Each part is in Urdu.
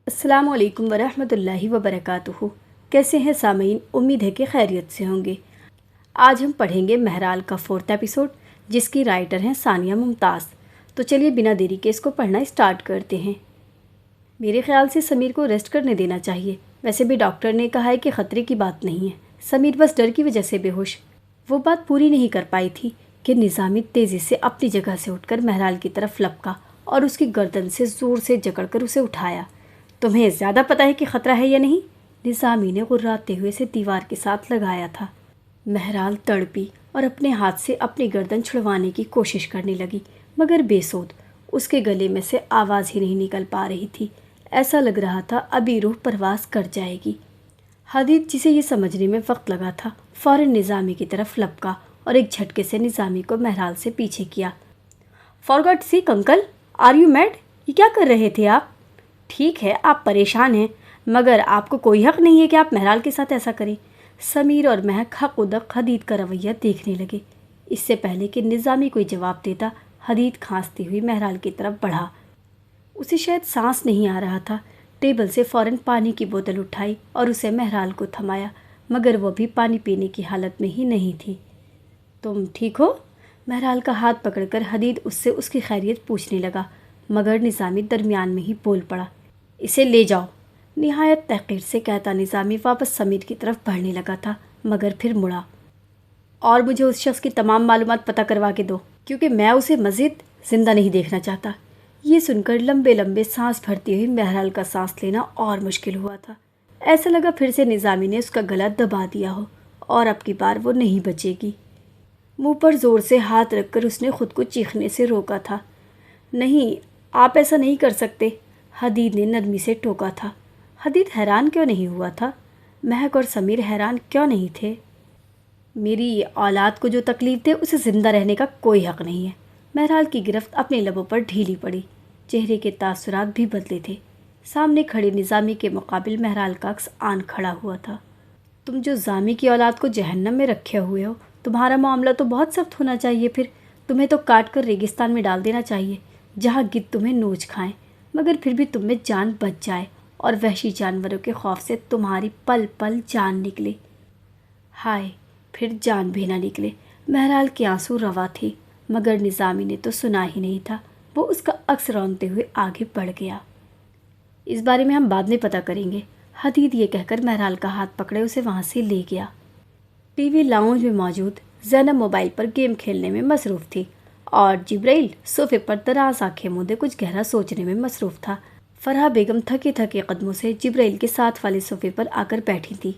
السلام علیکم ورحمۃ اللہ وبرکاتہ۔ کیسے ہیں سامعین؟ امید ہے کہ خیریت سے ہوں گے۔ آج ہم پڑھیں گے مہرال کا 4تھ ایپیسوڈ، جس کی رائٹر ہیں ثانیہ ممتاز۔ تو چلیے بنا دیری کے اس کو پڑھنا اسٹارٹ کرتے ہیں۔ میرے خیال سے سمیر کو ریسٹ کرنے دینا چاہیے۔ ویسے بھی ڈاکٹر نے کہا ہے کہ خطرے کی بات نہیں ہے۔ سمیر بس ڈر کی وجہ سے بے ہوش۔ وہ بات پوری نہیں کر پائی تھی کہ نظامی تیزی سے اپنی جگہ سے اٹھ کر مہرال کی طرف لپکا اور اس کی گردن سے زور سے جکڑ کر اسے اٹھایا۔ تمہیں زیادہ پتہ ہے کہ خطرہ ہے یا نہیں؟ نظامی نے غراتے ہوئے اسے دیوار کے ساتھ لگایا تھا۔ مہرال تڑپی اور اپنے ہاتھ سے اپنی گردن چھڑوانے کی کوشش کرنے لگی، مگر بے سود۔ اس کے گلے میں سے آواز ہی نہیں نکل پا رہی تھی۔ ایسا لگ رہا تھا ابھی روح پرواز کر جائے گی۔ حدید، جسے یہ سمجھنے میں وقت لگا تھا، فوراً نظامی کی طرف لپکا اور ایک جھٹکے سے نظامی کو مہرال سے پیچھے کیا۔ For God sake uncle, are you mad? یہ کیا کر رہے تھے آپ؟ ٹھیک ہے آپ پریشان ہیں، مگر آپ کو کوئی حق نہیں ہے کہ آپ مہرال کے ساتھ ایسا کریں۔ سمیر اور مہک حق و دق حدید کا رویہ دیکھنے لگے۔ اس سے پہلے کہ نظامی کوئی جواب دیتا، حدید کھانستی ہوئی مہرال کی طرف بڑھا۔ اسے شاید سانس نہیں آ رہا تھا۔ ٹیبل سے فوراً پانی کی بوتل اٹھائی اور اسے مہرال کو تھمایا، مگر وہ بھی پانی پینے کی حالت میں ہی نہیں تھی۔ تم ٹھیک ہو؟ مہرال کا ہاتھ پکڑ کر حدید اس سے اس کی خیریت پوچھنے لگا، مگر نظامی درمیان میں ہی بول پڑا، اسے لے جاؤ۔ نہایت تحقیر سے کہتا نظامی واپس سمیر کی طرف بڑھنے لگا تھا، مگر پھر مڑا۔ اور مجھے اس شخص کی تمام معلومات پتہ کروا کے دو، کیونکہ میں اسے مزید زندہ نہیں دیکھنا چاہتا۔ یہ سن کر لمبے لمبے سانس بھرتی ہوئی مہرال کا سانس لینا اور مشکل ہوا تھا۔ ایسا لگا پھر سے نظامی نے اس کا گلا دبا دیا ہو اور اب کی بار وہ نہیں بچے گی۔ منہ پر زور سے ہاتھ رکھ کر اس نے خود کو چیخنے سے روکا تھا۔ نہیں، آپ ایسا نہیں کر سکتے، حدید نے نرمی سے ٹوکا تھا۔ حدید حیران کیوں نہیں ہوا تھا؟ مہک اور سمیر حیران کیوں نہیں تھے؟ میری اولاد کو جو تکلیف دے اسے زندہ رہنے کا کوئی حق نہیں ہے۔ مہرال کی گرفت اپنے لبوں پر ڈھیلی پڑی، چہرے کے تاثرات بھی بدلے تھے۔ سامنے کھڑے نظامی کے مقابل مہرال کا عکس آن کھڑا ہوا تھا۔ تم جو زامی کی اولاد کو جہنم میں رکھے ہوئے ہو، تمہارا معاملہ تو بہت سخت ہونا چاہیے۔ پھر تمہیں تو کاٹ کر ریگستان میں ڈال دینا چاہیے، جہاں گدھ تمہیں نوچ کھائیں، مگر پھر بھی تم میں جان بچ جائے اور وحشی جانوروں کے خوف سے تمہاری پل پل جان نکلے۔ ہائے، پھر جان بھی نہ نکلے۔ مہرال کے آنسو روا تھے، مگر نظامی نے تو سنا ہی نہیں تھا۔ وہ اس کا عکس رونتے ہوئے آگے بڑھ گیا۔ اس بارے میں ہم بعد میں پتہ کریں گے، حدید یہ کہہ کر مہرال کا ہاتھ پکڑے اسے وہاں سے لے گیا۔ ٹی وی لاؤنج میں موجود زینب موبائل پر گیم کھیلنے میں مصروف تھی اور جبرائیل صوفے پر دراز آنکھیں موندے کچھ گہرا سوچنے میں مصروف تھا۔ فرحہ بیگم تھکے تھکے قدموں سے جبرائیل کے ساتھ والے صوفے پر آ کر بیٹھی تھی۔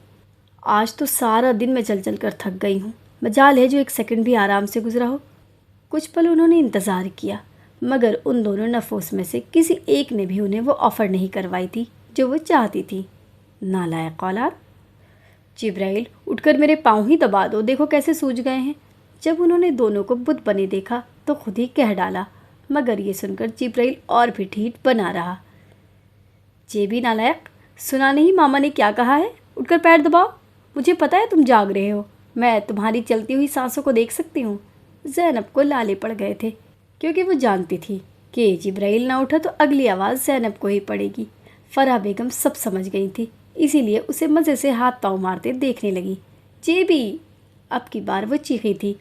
آج تو سارا دن میں چل چل کر تھک گئی ہوں، مجال ہے جو ایک سیکنڈ بھی آرام سے گزرا ہو۔ کچھ پل انہوں نے انتظار کیا، مگر ان دونوں نفوس میں سے کسی ایک نے بھی انہیں وہ آفر نہیں کروائی تھی جو وہ چاہتی تھی۔ نالائق اولاد! جبرائیل، اٹھ کر میرے پاؤں ہی دبا دو، دیکھو کیسے سوج گئے ہیں۔ جب انہوں نے دونوں کو بت بنے دیکھا تو خود ہی کہہ ڈالا، مگر یہ سن کر جبرائیل اور بھی ڈھیٹ بنا رہا۔ بھی نالائق، سنا نہیں ماما نے کیا کہا ہے؟ اٹھ کر پیر دباؤ، مجھے پتہ ہے تم جاگ رہے ہو، میں تمہاری چلتی ہوئی سانسوں کو دیکھ سکتی ہوں۔ زینب کو لالے پڑ گئے تھے، کیونکہ وہ جانتی تھی کہ جبرائیل نہ اٹھا تو اگلی آواز زینب کو ہی پڑے گی۔ فرحہ بیگم سب سمجھ گئی تھی، اسی لیے اسے مزے سے ہاتھ پاؤں مارتے دیکھنے لگی۔ جیبی! اب کی بار وہ چیخی تھی،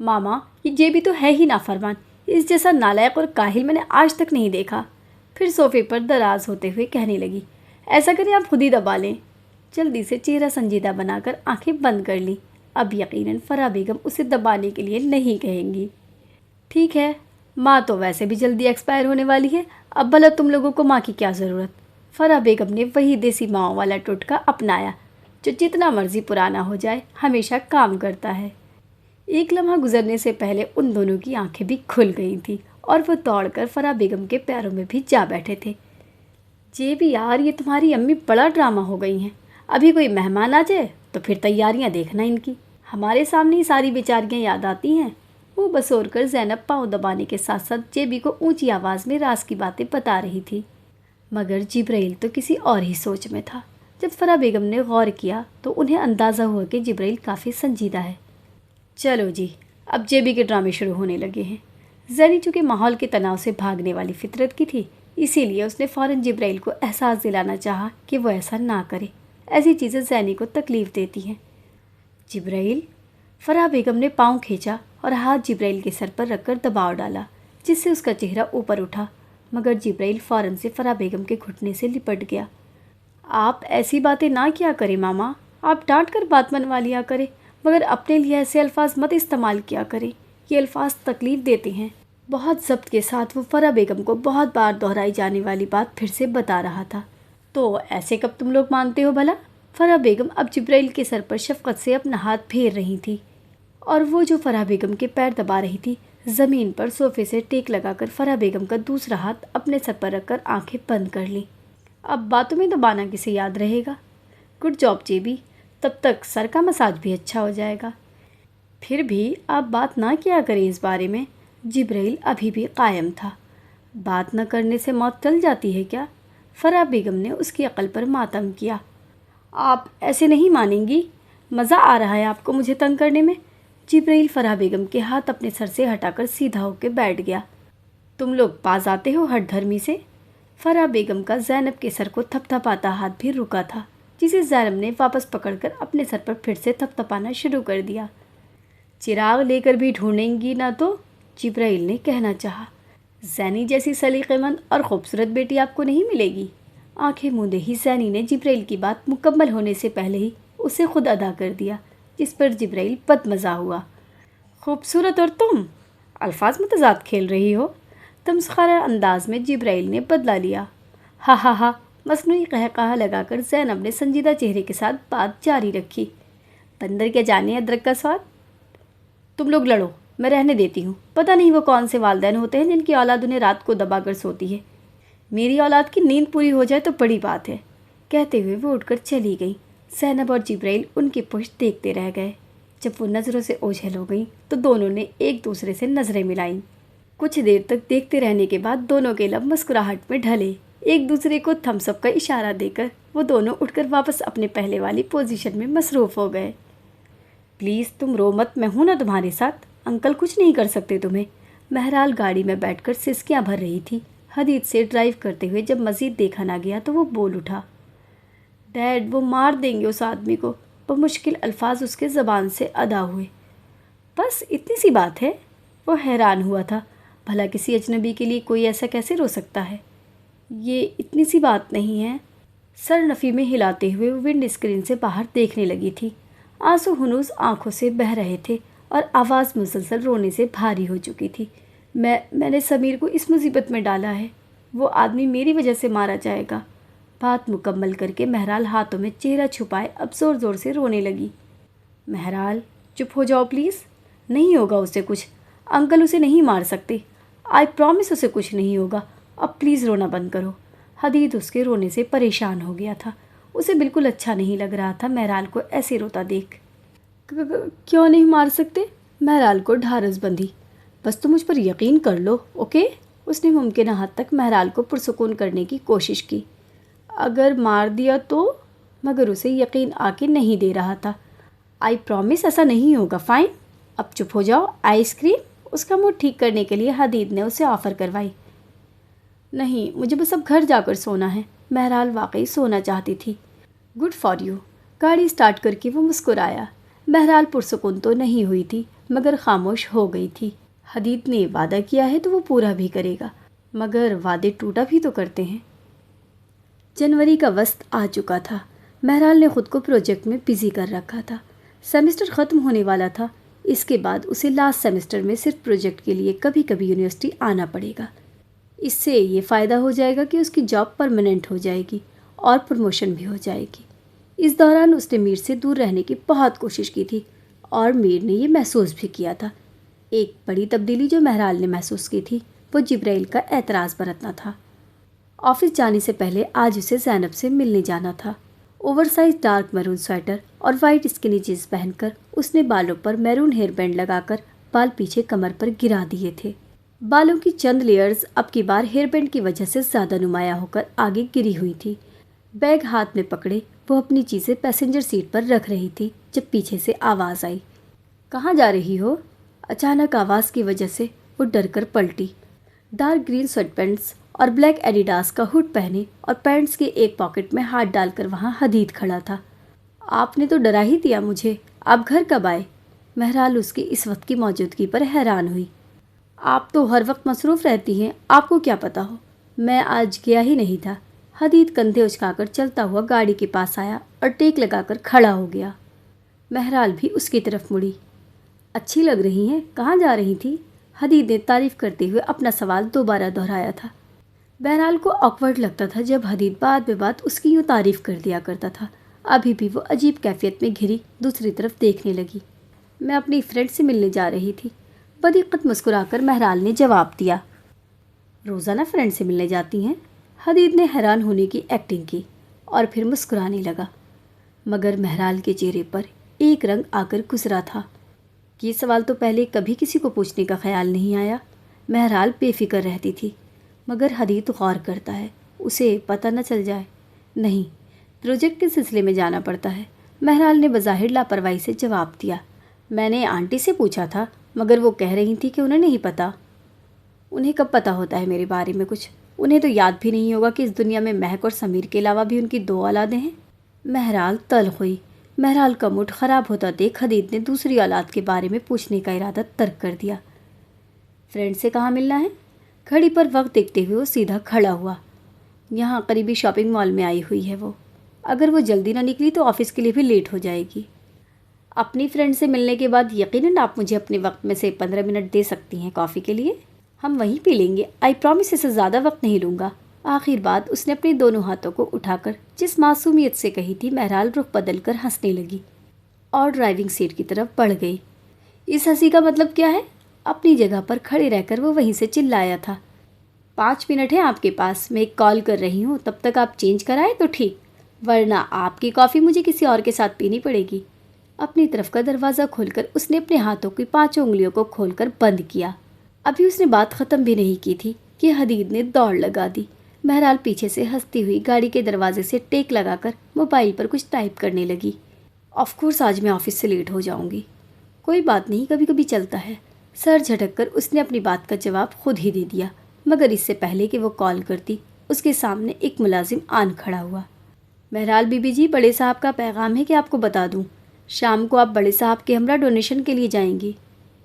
ماما یہ جیبی تو ہے ہی نافرمان، اس جیسا نالائق اور کاہل میں نے آج تک نہیں دیکھا۔ پھر صوفے پر دراز ہوتے ہوئے کہنے لگی، ایسا کریں آپ خود ہی دبا لیں۔ جلدی سے چہرہ سنجیدہ بنا کر آنکھیں بند کر لیں۔ اب یقیناً فرحہ بیگم اسے دبانے کے لیے نہیں کہیں گی۔ ٹھیک ہے، ماں تو ویسے بھی جلدی ایکسپائر ہونے والی ہے، اب بھلا تم لوگوں کو ماں کی کیا ضرورت؟ فرحہ بیگم نے وہی دیسی ماں والا ٹوٹکا اپنایا جو جتنا مرضی پرانا ہو جائے ہمیشہ کام کرتا ہے۔ ایک لمحہ گزرنے سے پہلے ان دونوں کی آنکھیں بھی کھل گئی تھیں اور وہ دوڑ کر فرحہ بیگم کے پیروں میں بھی جا بیٹھے تھے۔ بھی یار، یہ تمہاری امی بڑا ڈرامہ ہو گئی ہیں، ابھی کوئی مہمان آ جائے تو پھر تیاریاں دیکھنا ان کی، ہمارے سامنے ہی ساری بیچاریاں یاد آتی ہیں۔ وہ بسور کر زینب پاؤں دبانے کے ساتھ ساتھ جیبی کو اونچی آواز میں راز کی باتیں بتا رہی تھی، مگر جبرائیل تو کسی اور ہی سوچ میں تھا۔ جب فرحہ بیگم نے غور کیا تو انہیں اندازہ ہوا کہ جبرائیل کافی سنجیدہ ہے۔ چلو جی، اب جیبی کے ڈرامے شروع ہونے لگے ہیں۔ زینی چونکہ ماحول کے تناؤ سے بھاگنے والی فطرت کی تھی، اسی لیے اس نے فوراً جبرائیل کو احساس دلانا چاہا کہ وہ ایسا نہ کرے، ایسی چیزیں زینی کو تکلیف دیتی ہیں۔ جبرائیل، فرح بیگم نے پاؤں کھینچا اور ہاتھ جبرائیل کے سر پر رکھ کر دباؤ ڈالا، جس سے اس کا چہرہ اوپر اٹھا، مگر جبرائیل فوراً سے فرح بیگم کے گھٹنے سے لپٹ گیا۔ آپ ایسی باتیں نہ کیا کریں ماما، آپ ڈانٹ کر بات منوا لیا کریں، مگر اپنے لیے ایسے الفاظ مت استعمال کیا کریں، یہ الفاظ تکلیف دیتے ہیں۔ بہت ضبط کے ساتھ وہ فرح بیگم کو بہت بار دہرائی جانے والی بات پھر سے بتا رہا تھا۔ تو ایسے کب تم لوگ مانتے ہو بھلا؟ فرح بیگم اب جبرائیل کے سر پر شفقت سے اپنا ہاتھ پھیر رہی تھی، اور وہ جو فرح بیگم کے پیر دبا رہی تھی، زمین پر صوفے سے ٹیک لگا کر فرح بیگم کا دوسرا ہاتھ اپنے سر پر رکھ کر آنکھیں بند کر لیں۔ اب باتوں میں دبانا کسے یاد رہے گا؟ گڈ جاب جیبی، تب تک سر کا مساج بھی اچھا ہو جائے گا۔ پھر بھی آپ بات نہ کیا کریں اس بارے میں۔ جبرائیل ابھی بھی قائم تھا۔ بات نہ کرنے سے موت ٹل جاتی ہے کیا؟ فرح بیگم نے اس کی عقل پر ماتم کیا۔ آپ ایسے نہیں مانیں گی، مزہ آ رہا ہے آپ کو مجھے تنگ کرنے میں۔ جبرائیل فرح بیگم کے ہاتھ اپنے سر سے ہٹا کر سیدھا ہو کے بیٹھ گیا۔ تم لوگ باز آتے ہو ہٹ دھرمی سے۔ فرح بیگم کا زینب کے سر کو تھپ تھپاتا ہاتھ بھی رکا تھا، جسے زینب نے واپس پکڑ کر اپنے سر پر پھر سے تھپ تھپانا شروع کر دیا۔ چراغ لے کر بھی ڈھونڈیں گی نہ تو؟ جبرائیل نے کہنا چاہا۔ زینی جیسی سلیقے مند اور خوبصورت بیٹی آپ کو نہیں ملے گی۔ آنکھیں موندے ہی زینی نے جبرائیل کی بات مکمل ہونے سے پہلے ہی اسے خود ادا کر دیا، جس پر جبرائیل بد مزہ ہوا۔ خوبصورت اور تم الفاظ متضاد کھیل رہی ہو، تمسخرہ انداز میں جبرائیل نے بدلا لیا۔ ہا ہا ہا، مصنوعی قہقہہ لگا کر زینب نے سنجیدہ چہرے کے ساتھ بات جاری رکھی۔ بندر کیا جانے ادرک کا سواد؟ تم لوگ لڑو، میں رہنے دیتی ہوں۔ پتہ نہیں وہ کون سے والدین ہوتے ہیں جن کی اولاد انہیں رات کو دبا کر سوتی ہے۔ میری اولاد کی نیند پوری ہو جائے تو بڑی بات ہے۔ کہتے ہوئے وہ اٹھ کر چلی گئیں۔ زینب اور جبرائیل ان کی پشت دیکھتے رہ گئے۔ جب وہ نظروں سے اوجھل ہو گئیں تو دونوں نے ایک دوسرے سے نظریں ملائیں۔ کچھ دیر تک دیکھتے رہنے کے بعد دونوں کے لب مسکراہٹ میں ڈھلے۔ ایک دوسرے کو تھمس اپ کا اشارہ دے کر وہ دونوں اٹھ کر واپس اپنے پہلے والی پوزیشن میں مصروف ہو گئے۔ پلیز تم رو مت، میں ہوں نا تمہارے ساتھ، انکل کچھ نہیں کر سکتے تمہیں۔ مہرال گاڑی میں بیٹھ کر سسکیاں بھر رہی تھی۔ حدید سے ڈرائیو کرتے ہوئے جب مزید دیکھا نہ گیا تو وہ بول اٹھا، ڈیڈ وہ مار دیں گے اس آدمی کو۔ بمشکل الفاظ اس کے زبان سے ادا ہوئے۔ بس اتنی سی بات ہے؟ وہ حیران ہوا تھا، بھلا کسی اجنبی کے لیے کوئی ایسا کیسے رو سکتا ہے؟ یہ اتنی سی بات نہیں ہے۔ سر نفی میں ہلاتے ہوئے وہ ونڈ اسکرین سے باہر دیکھنے لگی تھی۔ آنسو ہنوز آنکھوں سے بہہ رہے تھے اور آواز مسلسل رونے سے بھاری ہو چکی تھی۔ میں نے سمیر کو اس مصیبت میں ڈالا ہے، وہ آدمی میری وجہ سے مارا جائے گا۔ بات مکمل کر کے مہرال ہاتھوں میں چہرہ چھپائے اب زور زور سے رونے لگی۔ مہرال چپ ہو جاؤ پلیز، نہیں ہوگا اسے کچھ، انکل اسے نہیں مار سکتے، آئی پرومس اسے کچھ نہیں ہوگا، اب پلیز رونا بند کرو۔ حدید اس کے رونے سے پریشان ہو گیا تھا، اسے بالکل اچھا نہیں لگ رہا تھا مہرال کو ایسے روتا دیکھ۔ کیوں نہیں مار سکتے؟ مہرال کو ڈھارس بندھی۔ بس تم مجھ پر یقین کر لو، اوکے؟ اس نے ممکنہ حد تک مہرال کو پرسکون کرنے کی کوشش کی۔ اگر مار دیا تو؟ مگر اسے یقین آ کے نہیں دے رہا تھا۔ آئی پرومس ایسا نہیں ہوگا، فائن؟ اب چپ ہو جاؤ۔ Ice cream? اس کا موڈ ٹھیک کرنے کے لیے حدید نے اسے آفر کروائی۔ نہیں، مجھے بس اب گھر جا کر سونا ہے۔ مہرال واقعی سونا چاہتی تھی۔ Good for you. گاڑی سٹارٹ کر کے وہ مسکرایا۔ مہرال پرسکون تو نہیں ہوئی تھی مگر خاموش ہو گئی تھی۔ حدید نے وعدہ کیا ہے تو وہ پورا بھی کرے گا، مگر وعدے ٹوٹا بھی تو کرتے ہیں۔ جنوری کا وسط آ چکا تھا۔ مہرال نے خود کو پروجیکٹ میں بزی کر رکھا تھا۔ سیمسٹر ختم ہونے والا تھا، اس کے بعد اسے لاسٹ سیمسٹر میں صرف پروجیکٹ کے لیے کبھی کبھی یونیورسٹی آنا پڑے گا۔ اس سے یہ فائدہ ہو جائے گا کہ اس کی جاب پرماننٹ ہو جائے گی اور پروموشن بھی ہو جائے گی۔ اس دوران اس نے میر سے دور رہنے کی بہت کوشش کی تھی اور میر نے یہ محسوس بھی کیا تھا۔ ایک بڑی تبدیلی جو مہرال نے محسوس کی تھی وہ جبرائیل کا اعتراض برتنا تھا۔ آفس جانے سے پہلے آج اسے زینب سے ملنے جانا تھا۔ Over size dark maroon sweater اور وائٹ اسکنی جینس پہن کر اس نے بالوں پر میرون ہیئر بینڈ لگا کر بال پیچھے کمر پر گرا دیے تھے۔ بالوں کی چند لیئرز اب کی بار ہیئر بینڈ کی وجہ سے زیادہ نمایاں ہو کر آگے گری ہوئی تھی۔ بیگ ہاتھ میں پکڑے وہ اپنی چیزیں پیسنجر سیٹ پر رکھ رہی تھی جب پیچھے سے آواز آئی، کہاں جا رہی ہو؟ اچانک آواز کی وجہ سے وہ ڈر کر پلٹی۔ ڈارک گرین سویٹ پینٹس اور بلیک ایڈیڈاس کا ہوڈ پہنے اور پینٹس کے ایک پاکٹ میں ہاتھ ڈال کر وہاں حدید کھڑا تھا۔ آپ نے تو ڈرا ہی دیا مجھے، آپ گھر کب آئے؟ مہرال اس کی اس وقت کی موجودگی پر حیران ہوئی۔ آپ تو ہر وقت مصروف رہتی ہیں، آپ کو کیا پتہ ہو؟ میں آج گیا ہی نہیں تھا۔ حدید کندھے اچکا کر چلتا ہوا گاڑی کے پاس آیا اور ٹیک لگا کر کھڑا ہو گیا۔ مہرال بھی اس کی طرف مڑی۔ اچھی لگ رہی ہیں، کہاں جا رہی تھی؟ حدید نے تعریف کرتے ہوئے اپنا سوال دوبارہ دہرایا تھا۔ بہرحال کو آکورڈ لگتا تھا جب حدید بات بے بات اس کی یوں تعریف کر دیا کرتا تھا۔ ابھی بھی وہ عجیب کیفیت میں گھری دوسری طرف دیکھنے لگی۔ میں اپنی فرینڈ سے ملنے جا رہی تھی، بدقت مسکرا کر مہرال نے جواب دیا۔ روزانہ فرینڈ سے ملنے جاتی ہیں؟ حدید نے حیران ہونے کی ایکٹنگ کی اور پھر مسکرانے لگا، مگر مہرال کے چہرے پر ایک رنگ آ کر گزرا تھا۔ یہ سوال تو پہلے کبھی کسی کو پوچھنے کا خیال نہیں آیا۔ مہرال بے فکر رہتی تھی، مگر حدید غور کرتا ہے اسے پتہ نہ چل جائے۔ نہیں، پروجیکٹ کے سلسلے میں جانا پڑتا ہے، مہرال نے بظاہر لاپرواہی سے جواب دیا۔ میں نے آنٹی سے پوچھا تھا، مگر وہ کہہ رہی تھی کہ انہیں نہیں پتہ۔ انہیں کب پتہ ہوتا ہے میرے بارے میں کچھ؟ انہیں تو یاد بھی نہیں ہوگا کہ اس دنیا میں مہک اور سمیر کے علاوہ بھی ان کی 2 اولادیں ہیں۔ مہرال تلخ ہوئی۔ مہرال کا موڈ خراب ہوتا دیکھ حدید نے دوسری اولاد کے بارے میں پوچھنے کا ارادہ ترک کر دیا۔ فرینڈ سے کہاں ملنا ہے؟ گھڑی پر وقت دیکھتے ہوئے وہ سیدھا کھڑا ہوا۔ یہاں قریبی شاپنگ مال میں آئی ہوئی ہے وہ، اگر وہ جلدی نہ نکلی تو آفس کے لیے بھی لیٹ ہو جائے گی۔ اپنی فرینڈ سے ملنے کے بعد یقیناً آپ مجھے اپنے وقت میں سے 15 منٹ دے سکتی ہیں کافی کے لیے، ہم وہیں پی لیں گے، آئی پرامس اس سے زیادہ وقت نہیں لوں گا۔ آخر بات اس نے اپنے دونوں ہاتھوں کو اٹھا کر جس معصومیت سے کہی تھی، مہرال رخ بدل کر ہنسنے لگی اور ڈرائیونگ سیٹ کی طرف بڑھ گئی۔ اس ہنسی کا مطلب کیا ہے؟ اپنی جگہ پر کھڑے رہ کر وہ وہیں سے چلایا تھا۔ 5 منٹ ہیں آپ کے پاس، میں ایک کال کر رہی ہوں، تب تک آپ چینج کرائیں تو ٹھیک، ورنہ آپ کی کافی مجھے کسی اور کے ساتھ پینی پڑے گی۔ اپنی طرف کا دروازہ کھول کر اس نے اپنے ہاتھوں کی 5 انگلیوں کو کھول کر بند کیا۔ ابھی اس نے بات ختم بھی نہیں کی تھی کہ حدید نے دوڑ لگا دی۔ مہرال پیچھے سے ہنستی ہوئی گاڑی کے دروازے سے ٹیک لگا کر موبائل پر کچھ ٹائپ کرنے لگی۔ آف کورس آج میں آفس سے لیٹ ہو جاؤں گی، کوئی بات نہیں، کبھی کبھی چلتا ہے۔ سر جھٹک کر اس نے اپنی بات کا جواب خود ہی دے دیا، مگر اس سے پہلے کہ وہ کال کرتی اس کے سامنے ایک ملازم آن کھڑا ہوا۔ مہرال بی بی جی، بڑے صاحب کا پیغام ہے کہ آپ کو بتا دوں، شام کو آپ بڑے صاحب کے ہمراہ ڈونیشن کے لیے جائیں گی۔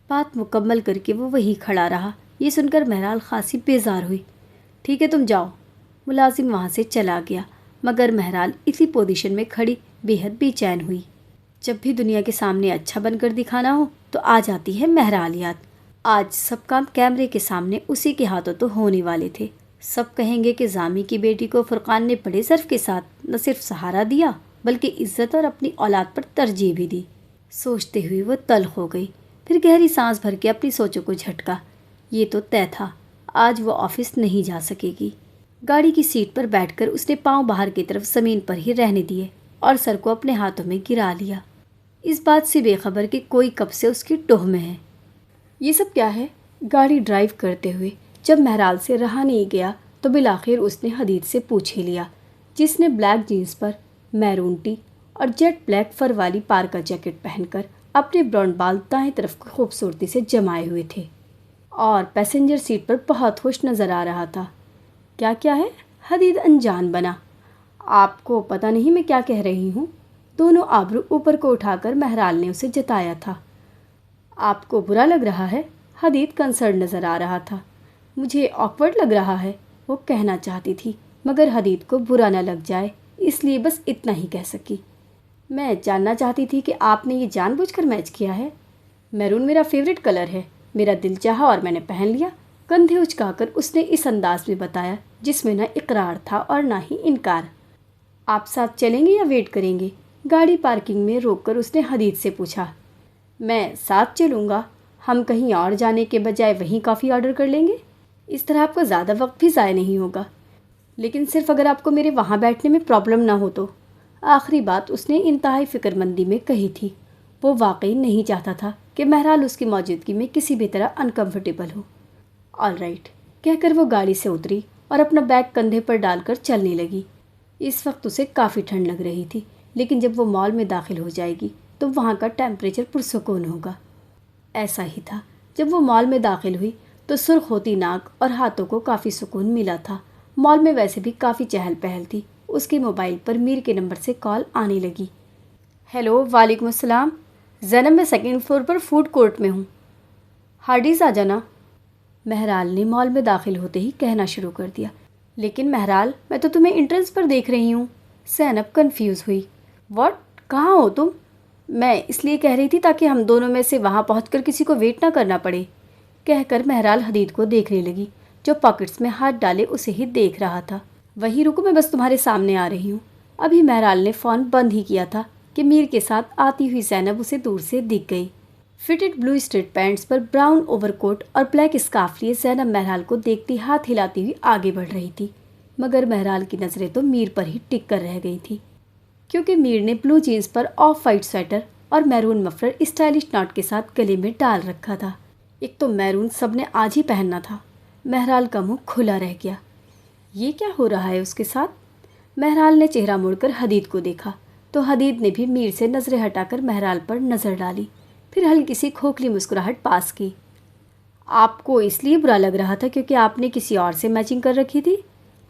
بات مکمل کر کے وہ وہیں کھڑا رہا۔ یہ سن کر مہرال خاصی بیزار ہوئی۔ ٹھیک ہے، تم جاؤ۔ ملازم وہاں سے چلا گیا، مگر مہرال اسی پوزیشن میں کھڑی بے حد بے چین ہوئی۔ جب بھی دنیا کے سامنے اچھا بن کر دکھانا ہو تو آ جاتی ہے مہرال یاد۔ آج سب کام کیمرے کے سامنے اسی کے ہاتھوں تو ہونے والے تھے۔ سب کہیں گے کہ زامی کی بیٹی کو فرقان نے بڑے ظرف کے ساتھ نہ صرف سہارا دیا بلکہ عزت اور اپنی اولاد پر ترجیح بھی دی۔ سوچتے ہوئے وہ تلخ ہو گئی، پھر گہری سانس بھر کے اپنی سوچوں کو جھٹکا۔ یہ تو طے تھا، آج وہ آفس نہیں جا سکے گی۔ گاڑی کی سیٹ پر بیٹھ کر اس نے پاؤں باہر کی طرف زمین پر ہی رہنے دیے اور سر کو اپنے ہاتھوں میں گرا لیا، اس بات سے بے خبر کہ کوئی کب سے اس کی ٹوہ میں ہے۔ یہ سب کیا ہے؟ گاڑی ڈرائیو کرتے ہوئے جب مہرال سے رہا نہیں گیا تو بالآخر اس نے حدید سے پوچھ ہی لیا، جس نے بلیک جینس پر میرون ٹی اور جیٹ بلیک فر والی پارکا جیکٹ پہن کر اپنے براؤن بال دائیں طرف کی خوبصورتی سے جمائے ہوئے تھے اور پیسنجر سیٹ پر بہت خوش نظر آ رہا تھا۔ کیا ہے؟ حدید انجان بنا۔ آپ کو پتہ نہیں میں کیا کہہ رہی ہوں؟ دونوں آبرو اوپر کو اٹھا کر مہرال نے اسے جتایا تھا۔ آپ کو برا لگ رہا ہے؟ حدید کنسرن نظر آ رہا تھا۔ مجھے آکورڈ لگ رہا ہے، وہ کہنا چاہتی تھی، مگر حدید کو برا نہ لگ جائے اس لیے بس اتنا ہی کہہ سکی۔ میں جاننا چاہتی تھی کہ آپ نے یہ جان بوجھ کر میچ کیا ہے؟ میرون میرا فیوریٹ کلر ہے، میرا دل چاہا اور میں نے پہن لیا، کندھے اچکا کر اس نے اس انداز میں بتایا جس میں نہ اقرار تھا اور نہ ہی انکار۔ آپ ساتھ چلیں گے یا ویٹ کریں گے؟ گاڑی پارکنگ میں روک کر اس نے حدید سے پوچھا۔ میں ساتھ چلوں گا، ہم کہیں اور جانے کے بجائے وہیں کافی آرڈر کر لیں گے، اس طرح آپ کا زیادہ وقت بھی ضائع نہیں ہوگا، لیکن صرف اگر آپ کو میرے وہاں بیٹھنے میں پرابلم نہ ہو تو۔ آخری بات اس نے انتہائی فکر مندی میں کہی تھی۔ وہ واقعی نہیں چاہتا تھا کہ مہرال اس کی موجودگی میں کسی بھی طرح انکمفرٹیبل ہو۔ آل رائٹ کہہ کر وہ گاڑی سے اتری اور اپنا بیگ کندھے پر ڈال کر چلنے لگی۔ اس وقت اسے کافی ٹھنڈ لگ رہی تھی، لیکن جب وہ مال میں داخل ہو جائے گی تو وہاں کا ٹیمپریچر پرسکون ہوگا۔ ایسا ہی تھا، جب وہ مال میں داخل ہوئی تو سرخ ہوتی ناک اور ہاتھوں کو کافی سکون ملا تھا۔ مال میں ویسے بھی کافی چہل پہل تھی۔ اس کے موبائل پر میر کے نمبر سے کال آنے لگی۔ ہیلو، وعلیکم السلام زینب، میں سیکنڈ فلور پر فوڈ کورٹ میں ہوں، ہارڈیز آ جانا۔ مہرال نے مال میں داخل ہوتے ہی کہنا شروع کر دیا۔ لیکن مہرال، میں تو تمہیں انٹرنس پر دیکھ رہی ہوں۔ زینب کنفیوز ہوئی۔ واٹ؟ کہاں ہو تم؟ میں اس لیے کہہ رہی تھی تاکہ ہم دونوں میں سے وہاں پہنچ کر کسی کو ویٹ نہ کرنا پڑے، کہہ کر مہرال حدید کو دیکھنے لگی، جو پاکٹس میں ہاتھ ڈالے اسے ہی دیکھ رہا تھا۔ وہی رکو، میں بس تمہارے سامنے آ رہی ہوں۔ ابھی مہرال نے فون بند ہی کیا تھا کہ میر کے ساتھ آتی ہوئی زینب اسے دور سے دکھ گئی۔ فٹڈ بلو اسٹریٹ پینٹس پر براؤن اوور کوٹ اور بلیک اسکارف لیے زینب مہرال کو دیکھتی ہاتھ ہلاتی ہوئی آگے بڑھ رہی تھی، مگر مہرال کی نظریں تو میر پر ہی ٹک کر رہ گئی تھی، کیونکہ میر نے بلو جینس پر آف وائٹ سویٹر اور میرون مفلر اسٹائلش ناٹ کے ساتھ گلے میں ڈال رکھا تھا۔ ایک تو میرون سب نے آج ہی پہننا تھا۔ مہرال کا منہ کھلا رہ گیا۔ یہ کیا ہو رہا ہے اس کے ساتھ؟ مہرال نے چہرہ موڑ کر حدید کو دیکھا تو حدید نے بھی میر سے نظریں ہٹا کر مہرال پر نظر ڈالی، پھر ہلکی سی کھوکھلی مسکراہٹ پاس کی۔ آپ کو اس لیے برا لگ رہا تھا کیونکہ آپ نے کسی اور سے میچنگ کر رکھی تھی؟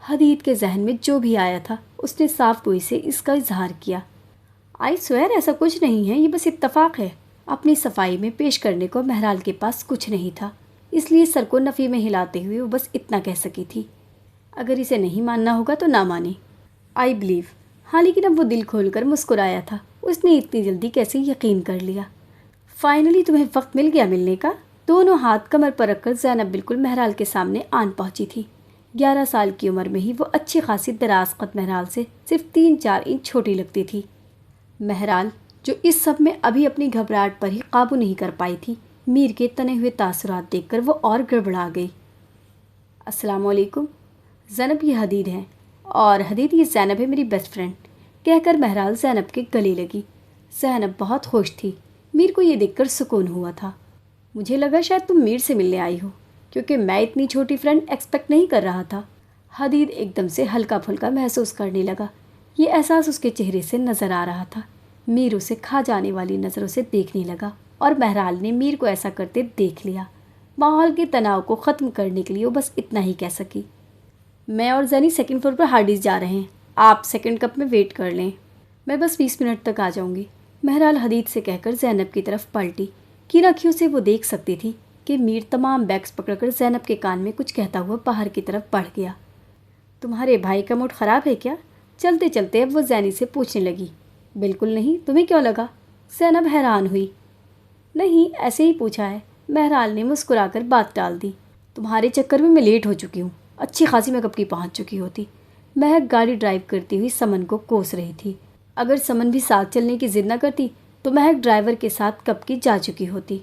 حدید کے ذہن میں جو بھی آیا تھا اس نے صاف گوئی سے اس کا اظہار کیا۔ آئی سویر ایسا کچھ نہیں ہے، یہ بس اتفاق ہے۔ اپنی صفائی میں پیش کرنے کو مہرال کے پاس کچھ نہیں تھا، اس لیے سر کو نفی میں ہلاتے ہوئے وہ بس اتنا کہہ سکی تھی۔ اگر اسے نہیں ماننا ہوگا تو نہ مانے۔ I believe. ہاں، لیکن اب وہ دل کھول کر مسکرایا تھا۔ اس نے اتنی جلدی کیسے یقین کر لیا؟ فائنلی تمہیں وقت مل گیا ملنے کا؟ دونوں ہاتھ کمر پر رکھ کر زینب بالکل مہرال کے سامنے آن پہنچی تھی۔ 11 سال کی عمر میں ہی وہ اچھی خاصی دراز قد مہرال سے صرف 3-4 انچ چھوٹی لگتی تھی۔ مہرال، جو اس سب میں ابھی اپنی گھبراہٹ پر ہی قابو نہیں کر پائی تھی، میر کے تنے ہوئے تاثرات دیکھ کر وہ اور گڑبڑا گئی۔ السلام علیکم زینب، یہ حدید ہیں، اور حدید یہ زینب ہے میری بیسٹ فرینڈ، کہہ کر مہرال زینب کے گلے لگی۔ زینب بہت خوش تھی۔ میر کو یہ دیکھ کر سکون ہوا تھا۔ مجھے لگا شاید تم میر سے ملنے آئی ہو، کیونکہ میں اتنی چھوٹی فرینڈ ایکسپیکٹ نہیں کر رہا تھا۔ حدید ایک دم سے ہلکا پھلکا محسوس کرنے لگا۔ یہ احساس اس کے چہرے سے نظر آ رہا تھا۔ میر اسے کھا جانے والی نظروں سے دیکھنے لگا اور مہرال نے میر کو ایسا کرتے دیکھ لیا۔ ماحول کے تناؤ کو ختم کرنے کے لیے وہ بس اتنا ہی کہہ سکی۔ میں اور زینی سیکنڈ فلور پر ہارڈیز جا رہے ہیں، آپ سیکنڈ کپ میں ویٹ کر لیں، میں بس 20 منٹ تک آ جاؤں گی۔ مہرال حدید سے کہہ کر زینب کی طرف پلٹی۔ کی آنکھوں سے وہ دیکھ سکتی تھی کہ میر تمام بیگز پکڑ کر زینب کے کان میں کچھ کہتا ہوا باہر کی طرف بڑھ گیا۔ تمہارے بھائی کا موڈ خراب ہے کیا؟ چلتے چلتے اب وہ زینی سے پوچھنے لگی۔ بالکل نہیں، تمہیں کیوں لگا؟ زینب حیران ہوئی۔ نہیں، ایسے ہی پوچھا ہے، مہرال نے مسکرا کر بات ٹال دی۔ تمہارے چکر میں لیٹ ہو چکی ہوں، اچھی خاصی میں کب کی پہنچ چکی ہوتی۔ مہک گاڑی ڈرائیو کرتی ہوئی سمن کو کوس رہی تھی۔ اگر سمن بھی ساتھ چلنے کی ضد نہ کرتی تو مہک ڈرائیور کے ساتھ کب کی جا چکی ہوتی۔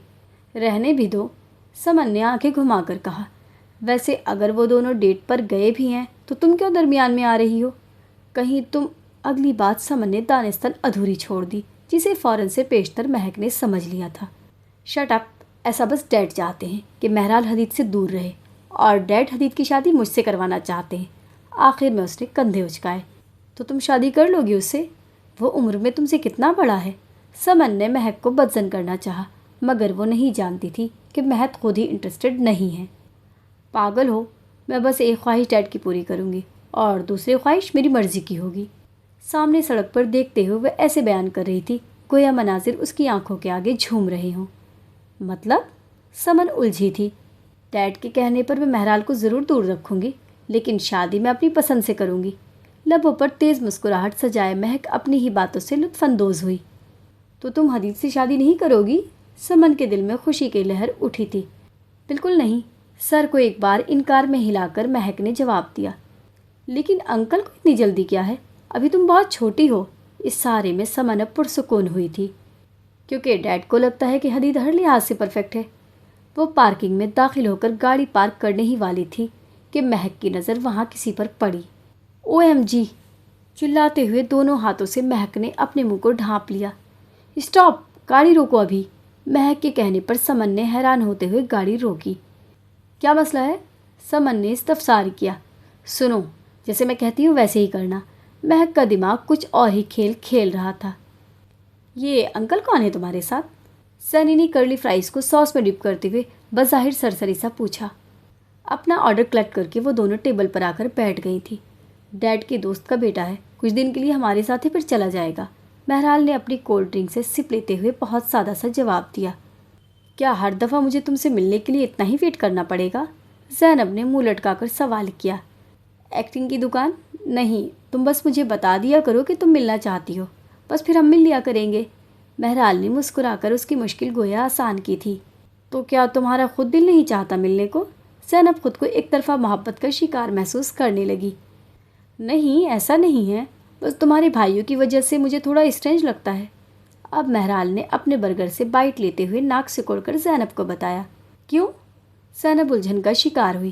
رہنے بھی دو، سمن نے آنکھیں گھما کر کہا۔ ویسے اگر وہ دونوں ڈیٹ پر گئے بھی ہیں تو تم کیوں درمیان میں آ رہی ہو؟ کہیں تم… اگلی بات سمن نے دانستاً ادھوری چھوڑ دی، جسے فوراً سے پیشتر مہک نے سمجھ لیا تھا۔ شٹ اپ، ایسا بس ڈیڈ چاہتے ہیں کہ مہرال حدید سے دور رہے، اور ڈیڈ حدید کی شادی مجھ سے کروانا چاہتے ہیں۔ آخر میں اس نے کندھے اچکائے۔ تو تم شادی کر لو گی اس سے؟ وہ عمر میں تم سے کتنا بڑا ہے؟ سمن نے مہک کو بدزن کرنا چاہا، مگر وہ نہیں جانتی تھی کہ مہک خود ہی انٹرسٹڈ نہیں ہے۔ پاگل ہو، میں بس ایک خواہش ڈیڈ کی پوری کروں گی اور دوسری خواہش میری مرضی کی ہوگی۔ سامنے سڑک پر دیکھتے ہوئے وہ ایسے بیان کر رہی تھی گویا مناظر اس کی آنکھوں کے آگے جھوم رہے ہوں۔ مطلب؟ سمن الجھی تھی۔ ڈیڈ کے کہنے پر میں مہرال کو ضرور دور رکھوں گی، لیکن شادی میں اپنی پسند سے کروں گی۔ لبوں پر تیز مسکراہٹ سجائے مہک اپنی ہی باتوں سے لطف اندوز ہوئی۔ تو تم حدید سے شادی نہیں کرو گی؟ سمن کے دل میں خوشی کی لہر اٹھی تھی۔ بالکل نہیں، سر کو ایک بار انکار میں ہلا کر مہک نے جواب دیا۔ لیکن انکل کو اتنی جلدی کیا ہے؟ ابھی تم بہت چھوٹی ہو۔ اس سارے میں سمن اب پرسکون ہوئی تھی، کیونکہ ڈیڈ کو لگتا ہے کہ حدید ہر لحاظ سے پرفیکٹ ہے۔ وہ پارکنگ میں داخل ہو کر گاڑی پارک کرنے ہی والی تھی کہ مہک کی نظر وہاں کسی پر پڑی۔ O M G! چلاتے ہوئے دونوں ہاتھوں سے مہک نے اپنے منہ کو ڈھانپ لیا۔ اسٹاپ! گاڑی روکو ابھی! مہک کے کہنے پر سمن نے حیران ہوتے ہوئے گاڑی روکی۔ کیا مسئلہ ہے؟ سمن نے استفسار کیا۔ سنو، جیسے میں کہتی ہوں ویسے ہی کرنا۔ مہک کا دماغ کچھ اور ہی کھیل کھیل رہا تھا۔ یہ انکل کون ہے تمہارے ساتھ؟ سنی نے کرلی فرائز کو ساس میں ڈپ کرتے ہوئے بظاہر سرسری سا پوچھا۔ اپنا آرڈر کلیکٹ کر کے وہ دونوں ٹیبل پر آ کر بیٹھ گئی تھی۔ ڈیڈ کے دوست کا بیٹا ہے، کچھ دن کے لیے ہمارے ساتھ ہی پھر چلا جائے گا، بہرحال نے اپنی کولڈ ڈرنک سے سپ لیتے ہوئے بہت سادہ سا جواب دیا۔ کیا ہر دفعہ مجھے تم سے ملنے کے لیے اتنا ہی ویٹ کرنا پڑے گا؟ زینب نے منہ لٹکا کر سوال کیا۔ ایکٹنگ کی دکان؟ نہیں، تم بس مجھے بتا دیا کرو کہ تم ملنا چاہتی ہو، بس پھر ہم مل لیا کریں گے۔ بہرحال نے مسکرا کر اس کی مشکل گویا آسان کی تھی۔ تو کیا تمہارا خود دل نہیں چاہتا ملنے کو؟ زینب خود کو ایک طرفہ محبت کا شکار محسوس کرنے لگی۔ نہیں، ایسا نہیں ہے، بس تمہارے بھائیوں کی وجہ سے مجھے تھوڑا اسٹرینج لگتا ہے۔ اب مہرال نے اپنے برگر سے بائٹ لیتے ہوئے ناک سکوڑ کر زینب کو بتایا۔ کیوں؟ زینب الجھن کا شکار ہوئی۔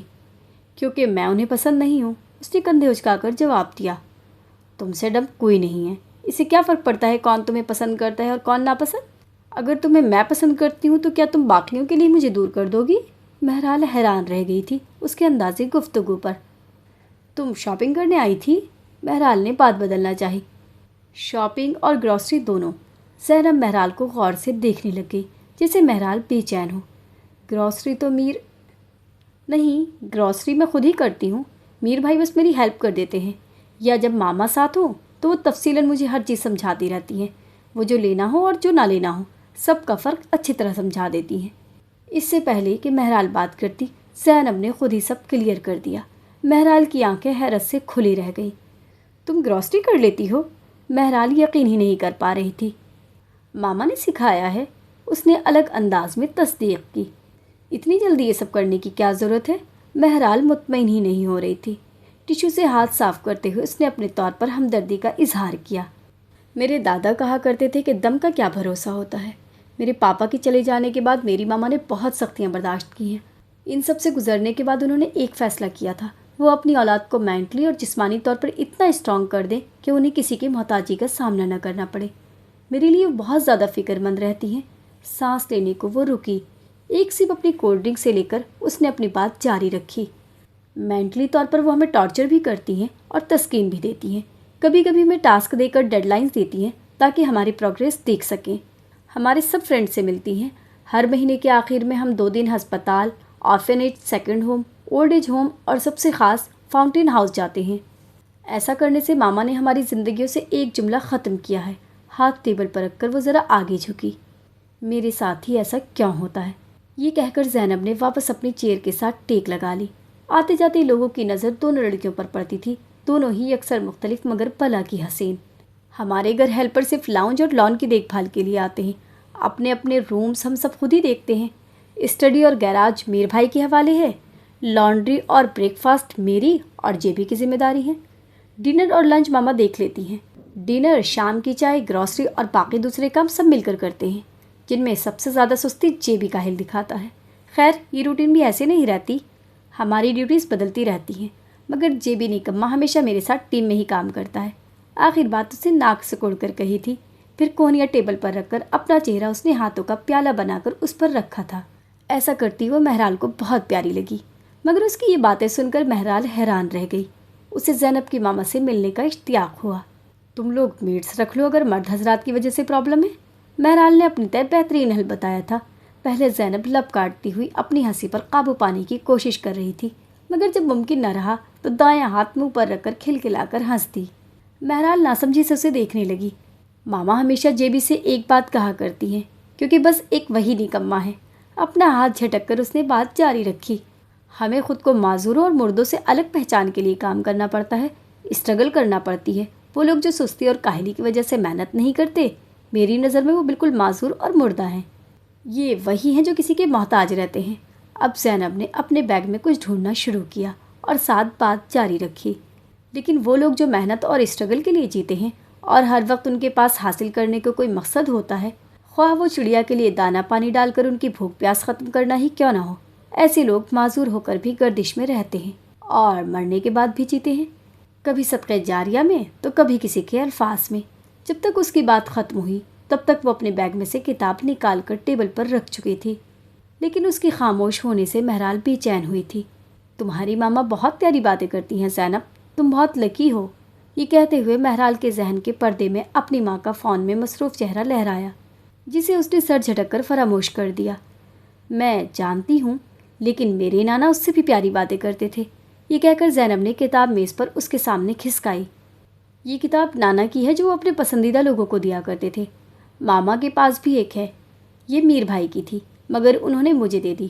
کیونکہ میں انہیں پسند نہیں ہوں، اس نے کندھے اچکا کر جواب دیا۔ تم سے ڈم کوئی نہیں ہے، اسے کیا فرق پڑتا ہے کون تمہیں پسند کرتا ہے اور کون ناپسند؟ اگر تمہیں میں پسند کرتی ہوں تو کیا تم باقیوں کے لیے مجھے دور کر دو گی؟ مہرال حیران رہ گئی تھی اس کے اندازے گفتگو پر۔ تم شاپنگ کرنے آئی تھی؟ مہرال نے بات بدلنا چاہی۔ شاپنگ اور گروسری دونوں۔ زینب مہرال کو غور سے دیکھنے لگ گئی جیسے مہرال بے چین ہو۔ گروسری تو نہیں، گروسری میں خود ہی کرتی ہوں، میر بھائی بس میری ہیلپ کر دیتے ہیں، یا جب ماما ساتھ ہوں تو وہ تفصیلاً مجھے ہر چیز سمجھاتی رہتی ہیں، وہ جو لینا ہو اور جو نہ لینا ہو سب کا فرق اچھی طرح سمجھا دیتی ہیں۔ اس سے پہلے کہ مہرال بات کرتی، زینب نے خود ہی سب کلیئر کر دیا۔ مہرال کی آنکھیں حیرت سے کھلی رہ گئیں۔ تم گروسری کر لیتی ہو؟ مہرال یقین ہی نہیں کر پا رہی تھی۔ ماما نے سکھایا ہے، اس نے الگ انداز میں تصدیق کی۔ اتنی جلدی یہ سب کرنے کی کیا ضرورت ہے؟ مہرال مطمئن ہی نہیں ہو رہی تھی۔ ٹیشو سے ہاتھ صاف کرتے ہوئے اس نے اپنے طور پر ہمدردی کا اظہار کیا۔ میرے دادا کہا کرتے تھے کہ دم کا کیا بھروسہ ہوتا ہے۔ میرے پاپا کے چلے جانے کے بعد میری ماما نے بہت سختیاں برداشت کی ہیں۔ ان سب سے گزرنے کے بعد انہوں نے ایک فیصلہ کیا تھا، وہ اپنی اولاد کو مینٹلی اور جسمانی طور پر اتنا اسٹرانگ کر دیں کہ انہیں کسی کی محتاجی کا سامنا نہ کرنا پڑے۔ میرے لیے وہ بہت زیادہ فکر مند رہتی ہیں۔ سانس لینے کو وہ رکی، ایک سپ اپنی کولڈ ڈرنک سے لے کر اس نے اپنی بات جاری رکھی۔ مینٹلی طور پر وہ ہمیں ٹارچر بھی کرتی ہیں اور تسکین بھی دیتی ہیں، کبھی کبھی ہمیں ٹاسک دے کر ڈیڈ لائنز دیتی ہیں تاکہ ہماری پروگریس دیکھ سکیں۔ ہمارے سب فرینڈ سے ملتی ہیں، ہر مہینے کے آخر میں ہم 2 دن ہسپتال، orphanage, second home, old age home اور سب سے خاص فاؤنٹین ہاؤس جاتے ہیں۔ ایسا کرنے سے ماما نے ہماری زندگیوں سے ایک جملہ ختم کیا ہے۔ ہاتھ ٹیبل پر رکھ کر وہ ذرا آگے جھکی۔ میرے ساتھ ہی ایسا کیوں ہوتا ہے؟ یہ کہہ کر زینب نے واپس اپنی چیئر کے ساتھ ٹیک لگا لی۔ آتے جاتے لوگوں کی نظر دونوں لڑکیوں پر پڑتی تھی، دونوں ہی اکثر مختلف مگر بھلا کی حسین۔ ہمارے گھر ہیلپر صرف لاؤنج اور لان کی دیکھ بھال کے لیے آتے ہیں، اپنے اپنے رومز ہم سب خود ہی دیکھتے ہیں۔ اسٹڈی اور گیراج میر بھائی کے حوالے ہے، لانڈری اور بریک فاسٹ میری اور جیبی کی ذمہ داری ہے، ڈنر اور لنچ ماما دیکھ لیتی ہیں، ڈنر، شام کی چائے، گروسری اور باقی دوسرے کام سب مل کر کرتے ہیں، جن میں سب سے زیادہ سستی جیبی کا حل دکھاتا ہے۔ خیر، یہ روٹین بھی ایسے نہیں رہتی، ہماری ڈیوٹیز بدلتی رہتی ہیں، مگر جیبی نکما ہمیشہ میرے ساتھ ٹیم میں ہی کام کرتا ہے۔ آخر بات اسے ناک سکوڑ کر کہی تھی، پھر کونیا ٹیبل پر رکھ کر اپنا چہرہ اس نے ہاتھوں کا پیالہ بنا کر اس پر رکھا تھا۔ ایسا کرتی وہ مہرال کو بہت پیاری لگی، مگر اس کی یہ باتیں سن کر مہرال حیران رہ گئی۔ اسے زینب کی ماما سے ملنے کا اشتیاق ہوا۔ تم لوگ میٹس رکھ لو اگر مرد حضرات کی وجہ سے پرابلم ہے، مہرال نے اپنی طے بہترین حل بتایا تھا۔ پہلے زینب لب کاٹتی ہوئی اپنی ہنسی پر قابو پانے کی کوشش کر رہی تھی، مگر جب ممکن نہ رہا تو دایاں ہاتھ منہ پر رکھ کر کھلکھلا کر ہنس دی۔ مہرال ناسمجھی سے اسے دیکھنے لگی۔ ماما ہمیشہ جیبی سے ایک بات کہا کرتی ہیں، کیونکہ بس ایک وہی نکما ہے۔ اپنا ہاتھ جھٹک کر اس نے بات جاری رکھی۔ ہمیں خود کو معذوروں اور مردوں سے الگ پہچان کے لیے کام کرنا پڑتا ہے، اسٹرگل کرنا پڑتی ہے۔ وہ لوگ جو سستی اور کاہلی کی وجہ سے محنت نہیں کرتے، میری نظر میں وہ بالکل معذور اور مردہ ہیں۔ یہ وہی ہیں جو کسی کے محتاج رہتے ہیں۔ اب زینب نے اپنے بیگ میں کچھ ڈھونڈنا شروع کیا اور ساتھ بات جاری رکھی۔ لیکن وہ لوگ جو محنت اور اسٹرگل کے لیے جیتے ہیں اور ہر وقت ان کے پاس حاصل کرنے کو کوئی مقصد ہوتا ہے، خواہ وہ چڑیا کے لیے دانہ پانی ڈال کر ان کی بھوک پیاس ختم کرنا ہی کیوں نہ ہو، ایسے لوگ معذور ہو کر بھی گردش میں رہتے ہیں اور مرنے کے بعد بھی جیتے ہیں، کبھی صدقہ جاریہ میں تو کبھی کسی کے الفاظ میں۔ جب تک اس کی بات ختم ہوئی تب تک وہ اپنے بیگ میں سے کتاب نکال کر ٹیبل پر رکھ چکی تھی، لیکن اس کی خاموش ہونے سے مہرال بے چین ہوئی تھی۔ تمہاری ماما بہت پیاری باتیں کرتی ہیں زینب، تم بہت لکی ہو۔ یہ کہتے ہوئے مہرال کے ذہن کے پردے میں اپنی ماں کا فون میں مصروف چہرہ لہرایا، جسے اس نے سر جھٹک کر فراموش کر دیا۔ میں جانتی ہوں، لیکن میرے نانا اس سے بھی پیاری باتیں کرتے تھے۔ یہ کہہ کر زینب نے کتاب میز پر اس کے سامنے کھسکائی۔ یہ کتاب نانا کی ہے جو وہ اپنے پسندیدہ لوگوں کو دیا کرتے تھے۔ ماما کے پاس بھی ایک ہے، یہ میر بھائی کی تھی مگر انہوں نے مجھے دے دی،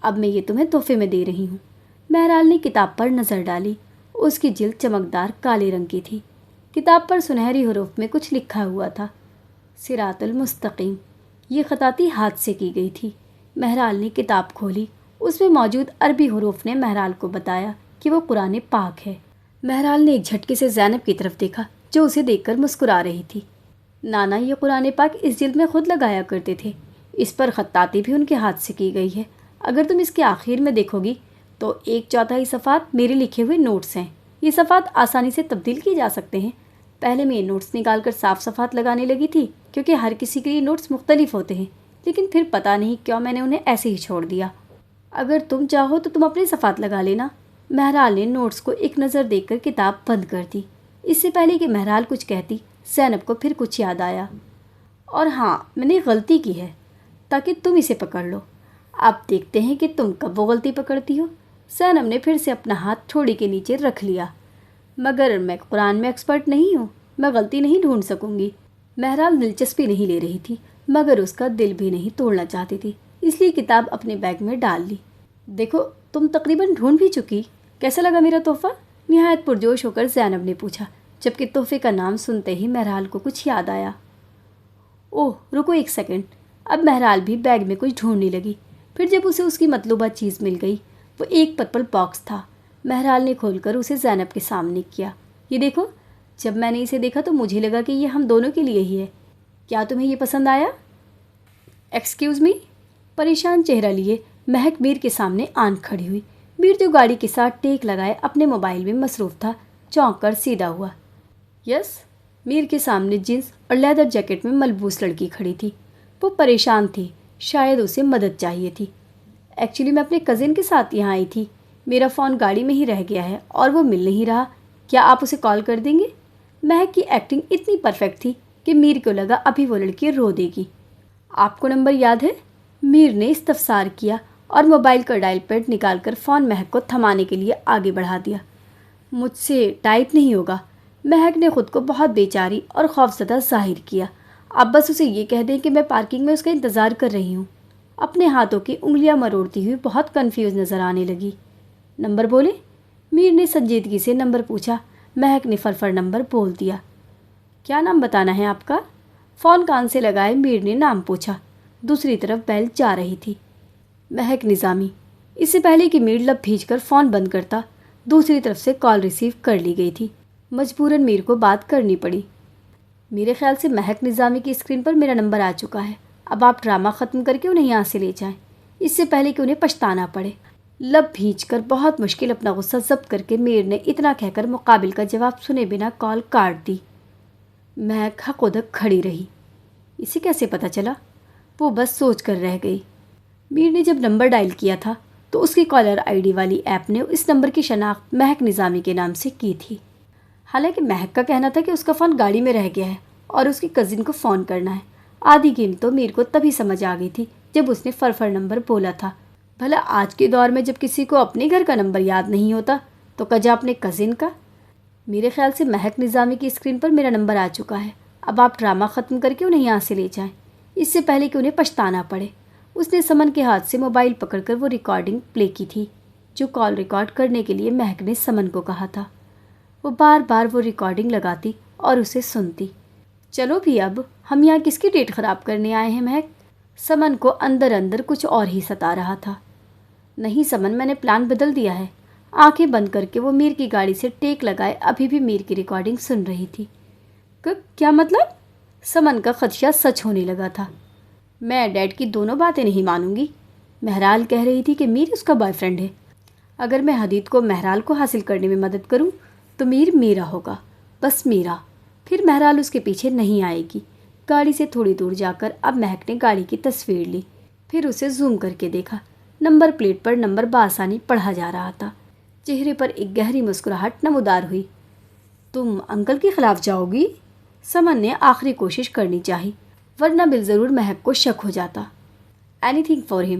اب میں یہ تمہیں تحفے میں دے رہی ہوں۔ بہرحال نے کتاب پر نظر ڈالی، اس کی جلد چمکدار کالے رنگ کی تھی۔ کتاب پر سنہری حروف میں کچھ لکھا ہوا تھا، صراط المستقیم۔ یہ خطاطی ہاتھ سے کی گئی تھی۔ مہرال نے کتاب کھولی، اس میں موجود عربی حروف نے مہرال کو بتایا کہ وہ قرآن پاک ہے۔ مہرال نے ایک جھٹکے سے زینب کی طرف دیکھا جو اسے دیکھ کر مسکرا رہی تھی۔ نانا یہ قرآن پاک اس جلد میں خود لگایا کرتے تھے، اس پر خطاطی بھی ان کے ہاتھ سے کی گئی ہے۔ اگر تم اس کے آخر میں دیکھو گی تو 1/4 صفحات میرے لکھے ہوئے نوٹس ہیں۔ یہ صفحات آسانی سے تبدیل کیے جا سکتے ہیں۔ پہلے میں یہ نوٹس نکال کر صاف صفحات لگانے لگی تھی کیونکہ ہر کسی کے لیے نوٹس مختلف ہوتے ہیں، لیکن پھر پتہ نہیں کیوں میں نے انہیں ایسے ہی چھوڑ دیا۔ اگر تم چاہو تو تم اپنے صفحات لگا لینا۔ مہرال نے نوٹس کو ایک نظر دیکھ کر کتاب بند کر دی۔ اس سے پہلے کہ مہرال کچھ کہتی، زینب کو پھر کچھ یاد آیا۔ اور ہاں، میں نے غلطی کی ہے تاکہ تم اسے پکڑ لو۔ اب دیکھتے ہیں کہ تم کب وہ غلطی پکڑتی ہو۔ زینب نے پھر سے اپنا ہاتھ ٹھوڑی کے نیچے رکھ لیا۔ مگر میں قرآن میں ایکسپرٹ نہیں ہوں، میں غلطی نہیں ڈھونڈ سکوں گی۔ مہرال دلچسپی نہیں لے رہی تھی مگر اس کا دل بھی نہیں توڑنا چاہتی تھی، اس لیے کتاب اپنے بیگ میں ڈال لی۔ دیکھو تم تقریباً ڈھونڈ بھی چکی، کیسا لگا میرا تحفہ؟ نہایت پرجوش ہو کر زینب نے پوچھا، جبکہ تحفے کا نام سنتے ہی مہرال کو کچھ یاد آیا۔ اوہ رکو ایک سیکنڈ۔ اب مہرال بھی بیگ میں کچھ ڈھونڈنے لگی۔ پھر جب اسے اس کی مطلوبہ چیز مل گئی، وہ ایک پرپل باکس تھا۔ مہرال نے کھول کر اسے زینب کے سامنے کیا۔ یہ دیکھو، جب میں نے اسے دیکھا تو مجھے لگا کہ یہ ہم دونوں کے لیے ہی ہے۔ کیا تمہیں یہ پسند آیا؟ Excuse me? پریشان چہرہ لیے مہک میر کے سامنے آن کھڑی ہوئی۔ میر جو گاڑی کے ساتھ ٹیک لگائے اپنے موبائل میں مصروف تھا، چونک کر سیدھا ہوا۔ یس؟ میر کے سامنے جینس اور لیدر جیکٹ میں ملبوس لڑکی کھڑی تھی۔ وہ پریشان تھی، شاید اسے مدد چاہیے تھی۔ ایکچولی میں اپنے کزن کے ساتھ یہاں آئی تھی، میرا فون گاڑی میں ہی رہ گیا ہے اور وہ مل نہیں رہا، کیا آپ اسے کال کر دیں گے؟ مہک کی ایکٹنگ اتنی پرفیکٹ تھی کہ میر کو لگا ابھی وہ لڑکی رو دے گی۔ آپ کو نمبر یاد ہے؟ میر نے استفسار کیا اور موبائل کا ڈائل پیڈ نکال کر فون مہک کو تھمانے کے لیے آگے بڑھا دیا۔ مجھ سے ٹائپ نہیں ہوگا۔ مہک نے خود کو بہت بیچاری اور خوفزدہ ظاہر کیا۔ اب بس اسے یہ کہہ دیں کہ میں پارکنگ میں اس کا انتظار کر رہی ہوں۔ اپنے ہاتھوں کی انگلیاں مروڑتی ہوئی بہت کنفیوز نظر آنے لگی۔ نمبر بولے؟ میر نے سنجیدگی سے نمبر پوچھا۔ مہک نے فرفر نمبر بول دیا۔ کیا نام بتانا ہے آپ کا؟ فون کان سے لگائے میر نے نام پوچھا۔ دوسری طرف بیل جا رہی تھی۔ مہک نظامی۔ اس سے پہلے کہ میر لب بھیج کر فون بند کرتا، دوسری طرف سے کال ریسیو کر لی گئی تھی۔ مجبوراً میر کو بات کرنی پڑی۔ میرے خیال سے مہک نظامی کی اسکرین پر میرا نمبر آ چکا ہے، اب آپ ڈرامہ ختم کر کے انہیں یہاں سے لے جائیں، اس سے پہلے کہ انہیں پچھتانا پڑے۔ لب بھیج کر بہت مشکل اپنا غصہ ضبط کر کے میر نے اتنا کہہ کر مقابل کا جواب سنے بنا کال کاٹ دی۔ مہک حق ادھک کھڑی رہی۔ اسے کیسے پتہ چلا؟ وہ بس سوچ کر رہ گئی۔ میر نے جب نمبر ڈائل کیا تھا تو اس کی کالر آئی ڈی والی ایپ نے اس نمبر کی شناخت مہک نظامی کے نام سے کی تھی۔ حالانکہ مہک کا کہنا تھا کہ اس کا فون گاڑی میں رہ گیا ہے اور اس کی کزن کو فون کرنا ہے۔ آدھی گن تو میر کو تبھی سمجھ آ گئی تھی جب اس نے فرفر نمبر بولا تھا۔ بھلا آج کے دور میں جب کسی کو اپنے گھر کا نمبر یاد نہیں ہوتا تو کجا اپنے کزن کا؟ میرے خیال سے مہک نظامی کی اسکرین پر میرا نمبر آ چکا ہے، اب آپ ڈرامہ ختم کر کے انہیں یہاں سے لے جائیں، اس سے پہلے کہ انہیں پچھتانا پڑے۔ اس نے سمن کے ہاتھ سے موبائل پکڑ کر وہ ریکارڈنگ پلے کی تھی جو کال ریکارڈ کرنے کے لیے مہک نے سمن کو کہا تھا۔ وہ بار بار وہ ریکارڈنگ لگاتی اور اسے سنتی۔ چلو بھی اب ہم یہاں کس کی ڈیٹ خراب کرنے آئے ہیں مہک؟ سمن کو اندر اندر کچھ اور ہی ستا رہا تھا۔ نہیں سمن، میں نے پلان بدل دیا ہے۔ آنکھیں بند کر کے وہ میر کی گاڑی سے ٹیک لگائے ابھی بھی میر کی ریکارڈنگ سن رہی تھی۔ کیا مطلب؟ سمن کا خدشہ سچ ہونے لگا تھا۔ میں ڈیڈ کی دونوں باتیں نہیں مانوں گی۔ مہرال کہہ رہی تھی کہ میر اس کا بوائے فرینڈ ہے۔ اگر میں حدید کو مہرال کو حاصل کرنے میں مدد کروں تو میر میرا ہوگا، بس میرا۔ پھر مہرال اس کے پیچھے نہیں آئے گی۔ گاڑی سے تھوڑی دور جا کر اب مہک نے گاڑی کی تصویر لی، پھر اسے زوم کر کے دیکھا۔ نمبر پلیٹ پر نمبر بآسانی پڑھا جا رہا تھا۔ چہرے پر ایک گہری مسکراہٹ نمودار ہوئی۔ تم انکل کے خلاف جاؤ گی؟ سمن نے آخری کوشش کرنی چاہی، ورنہ بالضرور مہک کو شک ہو جاتا۔ اینی تھنگ فار ہم،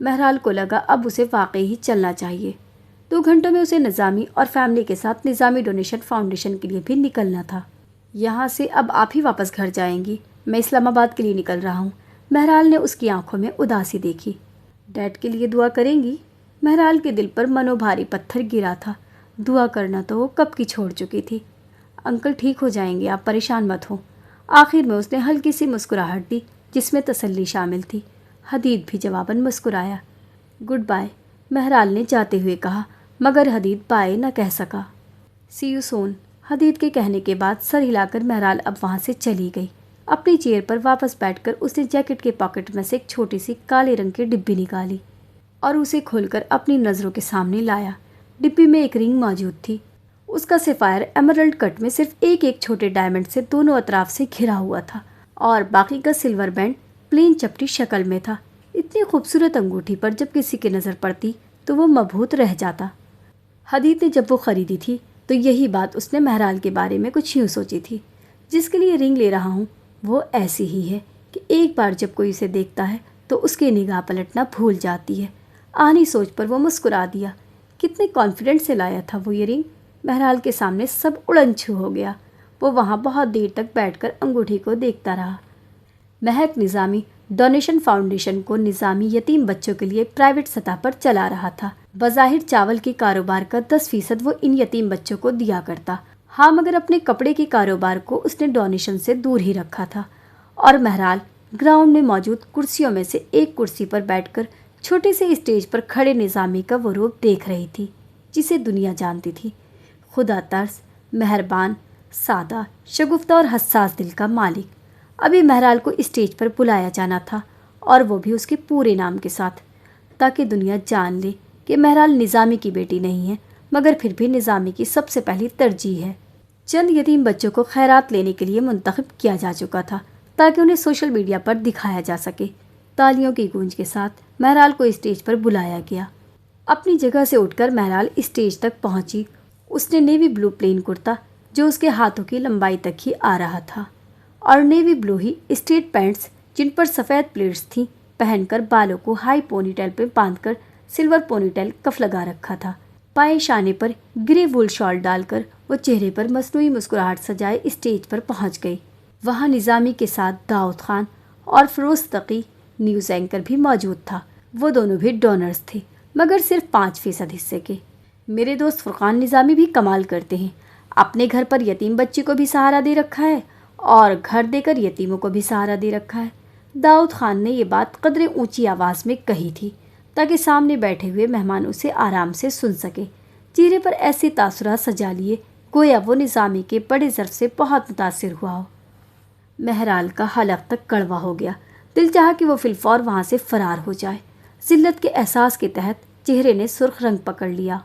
مہرال کو لگا اب اسے واقعی ہی چلنا چاہیے۔ 2 گھنٹوں میں اسے نظامی اور فیملی کے ساتھ نظامی ڈونیشن فاؤنڈیشن کے لیے بھی نکلنا تھا۔ یہاں سے اب آپ ہی واپس گھر جائیں گی، میں اسلام آباد کے لیے نکل رہا ہوں۔ مہرال نے اس کی آنکھوں میں اداسی دیکھی۔ ڈیڈ کے لیے دعا کریں گی؟ مہرال کے دل پر منو بھاری پتھر گرا تھا۔ دعا کرنا تو وہ کب کی چھوڑ چکی تھی۔ انکل ٹھیک ہو جائیں گے، آپ پریشان مت ہو۔ آخر میں اس نے ہلکی سی مسکراہٹ دی جس میں تسلی شامل تھی۔ حدید بھی جواباً مسکرایا۔ گڈ بائے، مہرال نے جاتے ہوئے کہا، مگر حدید بائے نہ کہہ سکا۔ سی یو سون، حدید کے کہنے کے بعد سر ہلا کر مہرال اب وہاں سے چلی گئی۔ اپنی چیئر پر واپس بیٹھ کر اس نے جیکٹ کے پاکٹ میں سے ایک چھوٹی سی کالے رنگ کی ڈبی نکالی اور اسے کھول کر اپنی نظروں کے سامنے لایا۔ ڈبی میں ایک رنگ موجود تھی۔ اس کا سفائر ایمرلڈ کٹ میں صرف ایک چھوٹے ڈائمنڈ سے دونوں اطراف سے گھرا ہوا تھا اور باقی کا سلور بینڈ پلین چپٹی شکل میں تھا۔ اتنی خوبصورت انگوٹھی پر جب کسی کی نظر پڑتی تو وہ مبہوت رہ جاتا۔ حدید نے جب وہ خریدی تھی تو یہی بات اس نے مہرال کے بارے میں کچھ یوں سوچی تھی، جس کے لیے رنگ لے رہا ہوں وہ ایسی ہی ہے کہ ایک بار جب کوئی اسے دیکھتا ہے تو اس کی نگاہ پلٹنا بھول جاتی ہے۔ آہنی سوچ پر وہ مسکرا دیا۔ کتنے کانفیڈنٹ سے لایا تھا وہ یہ رنگ۔ مہرال کے سامنے سب اڑن چھو ہو گیا۔ وہ وہاں بہت دیر تک بیٹھ کر انگوٹھی کو دیکھتا رہا۔ مہک نظامی ڈونیشن فاؤنڈیشن کو نظامی یتیم بچوں کے لیے پرائیویٹ سطح پر چلا رہا تھا۔ بظاہر چاول کے کاروبار کا 10% وہ ان یتیم بچوں کو دیا کرتا۔ ہاں، مگر اپنے کپڑے کے کاروبار کو اس نے ڈونیشن سے دور ہی رکھا تھا۔ اور مہرال گراؤنڈ میں موجود کرسیوں میں سے ایک کرسی پر بیٹھ کر چھوٹے سے اسٹیج پر کھڑے نظامی کا وہ روپ دیکھ رہی تھی جسے دنیا جانتی تھی۔ خدا ترس، مہربان، سادہ، شگفتہ اور حساس دل کا مالک۔ ابھی مہرال کو اسٹیج پر بلایا جانا تھا اور وہ بھی اس کے پورے نام کے ساتھ، تاکہ دنیا جان لے کہ مہرال نظامی کی بیٹی نہیں ہے مگر پھر بھی نظامی کی سب سے پہلی ترجیح ہے۔ چند یتیم بچوں کو خیرات لینے کے لیے منتخب کیا جا چکا تھا تاکہ انہیں سوشل میڈیا پر دکھایا جا سکے۔ تالیوں کی گونج کے ساتھ مہرال کو اسٹیج پر بلایا گیا۔ اپنی جگہ سے اٹھ کر مہرال اسٹیج تک پہنچی۔ اس نے نیوی بلو پلین کرتا جو اس کے ہاتھوں کی لمبائی تک ہی آ رہا تھا اور نیوی بلو ہی اسٹریٹ پینٹس جن پر سفید پلیٹس تھیں پہن کر بالوں کو ہائی پونی ٹیل پہ باندھ کر سلور پونی ٹیل کف لگا رکھا تھا۔ پائے شانے پر گرے وول شال ڈال کر وہ چہرے پر مصنوعی مسکراہٹ سجائے اسٹیج پر پہنچ گئی۔ وہاں نظامی کے ساتھ داؤد خان اور فیروز تقی نیوز اینکر بھی موجود تھا۔ وہ دونوں بھی ڈونرز تھے مگر صرف 5% حصے کے۔ میرے دوست فرقان نظامی بھی کمال کرتے ہیں، اپنے گھر پر یتیم بچی کو بھی سہارا دے رکھا ہے اور گھر دے کر یتیموں کو بھی سہارا دے رکھا ہے۔ داؤد خان نے یہ بات قدرے اونچی آواز میں کہی تھی تاکہ سامنے بیٹھے ہوئے مہمان اسے آرام سے سن سکے۔ چہرے پر ایسے تاثرات سجا لیے گویا وہ نظامی کے بڑے ظرف سے بہت متاثر ہوا ہو۔ مہرال کا حلق تک کڑوا ہو گیا۔ دل چاہا کہ وہ فی الفور وہاں سے فرار ہو جائے۔ ذلت کے احساس کے تحت چہرے نے سرخ رنگ پکڑ لیا۔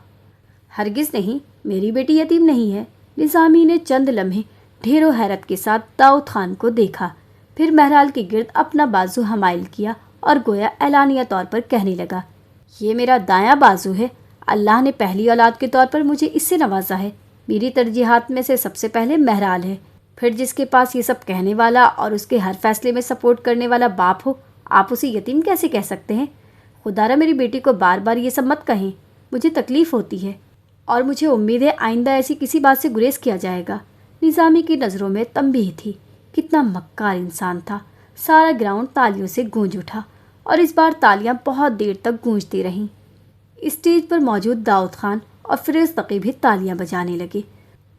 ہرگز نہیں، میری بیٹی یتیم نہیں ہے۔ نظامی نے چند لمحے ڈھیر و حیرت کے ساتھ داؤد خان کو دیکھا، پھر مہرال کے گرد اپنا بازو حمائل کیا اور گویا اعلانیہ طور پر کہنے لگا، یہ میرا دایاں بازو ہے۔ اللہ نے پہلی اولاد کے طور پر مجھے اس سے نوازا ہے۔ میری ترجیحات میں سے سب سے پہلے مہرال ہے، پھر جس کے پاس یہ سب کہنے والا اور اس کے ہر فیصلے میں سپورٹ کرنے والا باپ ہو، آپ اسے یتیم کیسے کہہ سکتے ہیں؟ خدا را میری بیٹی کو بار بار یہ سب مت کہیں، مجھے تکلیف ہوتی ہے اور مجھے امید ہے آئندہ ایسی کسی بات سے گریز کیا جائے گا۔ نظامی کی نظروں میں تنبیہ تھی۔ کتنا مکار انسان تھا۔ سارا گراؤنڈ تالیوں سے گونج اٹھا اور اس بار تالیاں بہت دیر تک گونجتی رہیں۔ اسٹیج پر موجود داؤد خان اور فیروز تقی بھی تالیاں بجانے لگے۔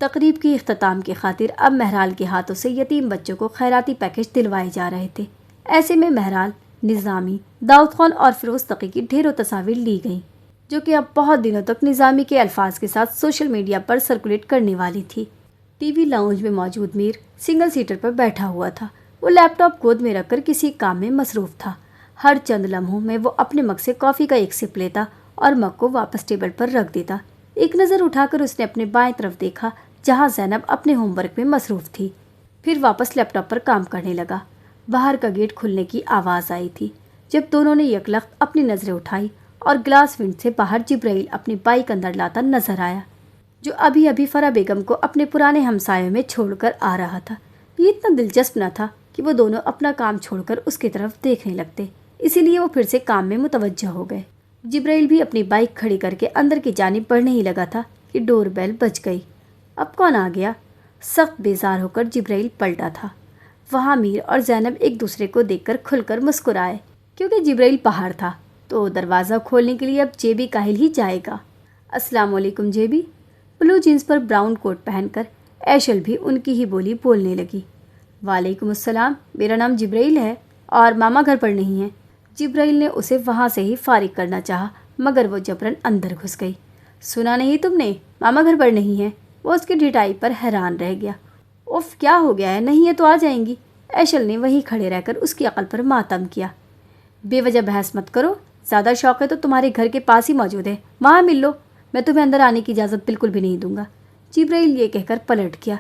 تقریب کی اختتام کی خاطر اب مہرال کے ہاتھوں سے یتیم بچوں کو خیراتی پیکج دلوائے جا رہے تھے۔ ایسے میں مہرال، نظامی، داؤد خان اور فیروز تقی کی ڈھیروں تصاویر لی گئیں جو کہ اب بہت دنوں تک نظامی کے الفاظ کے ساتھ سوشل میڈیا پر سرکولیٹ کرنے والی تھی۔ ٹی وی لاؤنج میں موجود میر سنگل سیٹر پر بیٹھا ہوا تھا۔ وہ لیپ ٹاپ گود میں رکھ کر کسی کام میں مصروف تھا۔ ہر چند لمحوں میں وہ اپنے مگ سے کافی کا ایک سپ لیتا اور مگ کو واپس ٹیبل پر رکھ دیتا۔ ایک نظر اٹھا کر اس نے اپنے بائیں طرف دیکھا جہاں زینب اپنے ہوم ورک میں مصروف تھی، پھر واپس لیپ ٹاپ پر کام کرنے لگا۔ باہر کا گیٹ کھلنے کی آواز آئی تھی جب دونوں نے یکلخت اپنی نظریں اٹھائی اور گلاس ونڈ سے باہر جبرائیل اپنی بائک اندر لاتا نظر آیا، جو ابھی ابھی فرح بیگم کو اپنے پرانے ہمسایوں میں چھوڑ کر آ رہا تھا۔ یہ اتنا دلچسپ نہ تھا کہ وہ دونوں اپنا کام چھوڑ کر اس کی طرف دیکھنے لگتے۔ اسی لیے وہ پھر سے کام میں متوجہ ہو گئے۔ جبرائیل بھی اپنی بائک کھڑی کر کے اندر کی جانب بڑھنے ہی لگا تھا کہ ڈور بیل بج گئی۔ اب کون آ گیا؟ سخت بیزار ہو کر جبرائیل پلٹا تھا۔ وہاں میر اور زینب ایک دوسرے کو دیکھ کر کھل کر مسکرائے۔ کیونکہ جبرائیل باہر تھا تو دروازہ کھولنے کے لیے اب جیبی کاہل ہی جائے گا۔ السلام علیکم جیبی۔ بلو جینس پر براؤن کوٹ پہن کر ایشل بھی ان کی ہی بولی بولنے لگی۔ وعلیکم السلام، میرا نام جبرائیل ہے اور ماما گھر پر نہیں ہیں۔ جبرائیل نے اسے وہاں سے ہی فارغ کرنا چاہا مگر وہ جبرن اندر گھس گئی۔ سنا نہیں تم نے؟ ماما گھر پر نہیں ہیں۔ وہ اس کی ڈھٹائی پر حیران رہ گیا۔ اف، کیا ہو گیا ہے؟ نہیں ہے تو آ جائیں گی۔ ایشل نے وہیں کھڑے رہ کر اس کی عقل پر ماتم کیا۔ بے وجہ بحث مت کرو، زیادہ شوق ہے تو تمہارے گھر کے پاس ہی موجود ہے، وہاں مل لو، میں تمہیں اندر آنے کی اجازت بالکل بھی نہیں دوں گا۔ جبرائیل یہ کہہ کر پلٹ گیا۔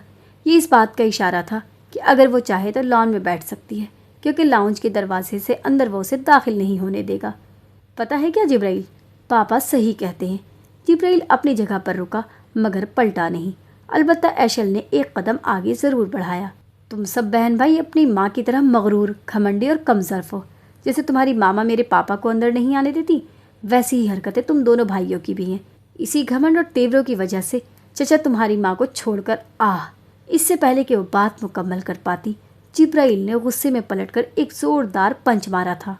یہ اس بات کا اشارہ تھا کہ اگر وہ چاہے تو لان میں بیٹھ سکتی ہے، کیونکہ لاؤنج کے دروازے سے اندر وہ اسے داخل نہیں ہونے دے گا۔ پتہ ہے کیا جبرائیل، پاپا صحیح کہتے ہیں۔ جبرائیل اپنی جگہ پر رکا مگر پلٹا نہیں۔ البتہ ایشل نے ایک قدم آگے ضرور بڑھایا۔ تم سب بہن بھائی اپنی ماں کی طرح مغرور، گھمنڈی اور کم ظرف ہو۔ جیسے تمہاری ماما میرے پاپا کو اندر نہیں آنے دیتی، ویسی ہی حرکتیں تم دونوں بھائیوں کی بھی ہیں۔ اسی گھمنڈ اور تیوروں کی وجہ سے چچا تمہاری ماں کو چھوڑ کر اس سے پہلے کہ وہ بات مکمل کر پاتی، جبرائیل نے غصے میں پلٹ کر ایک زوردار پنچ مارا تھا۔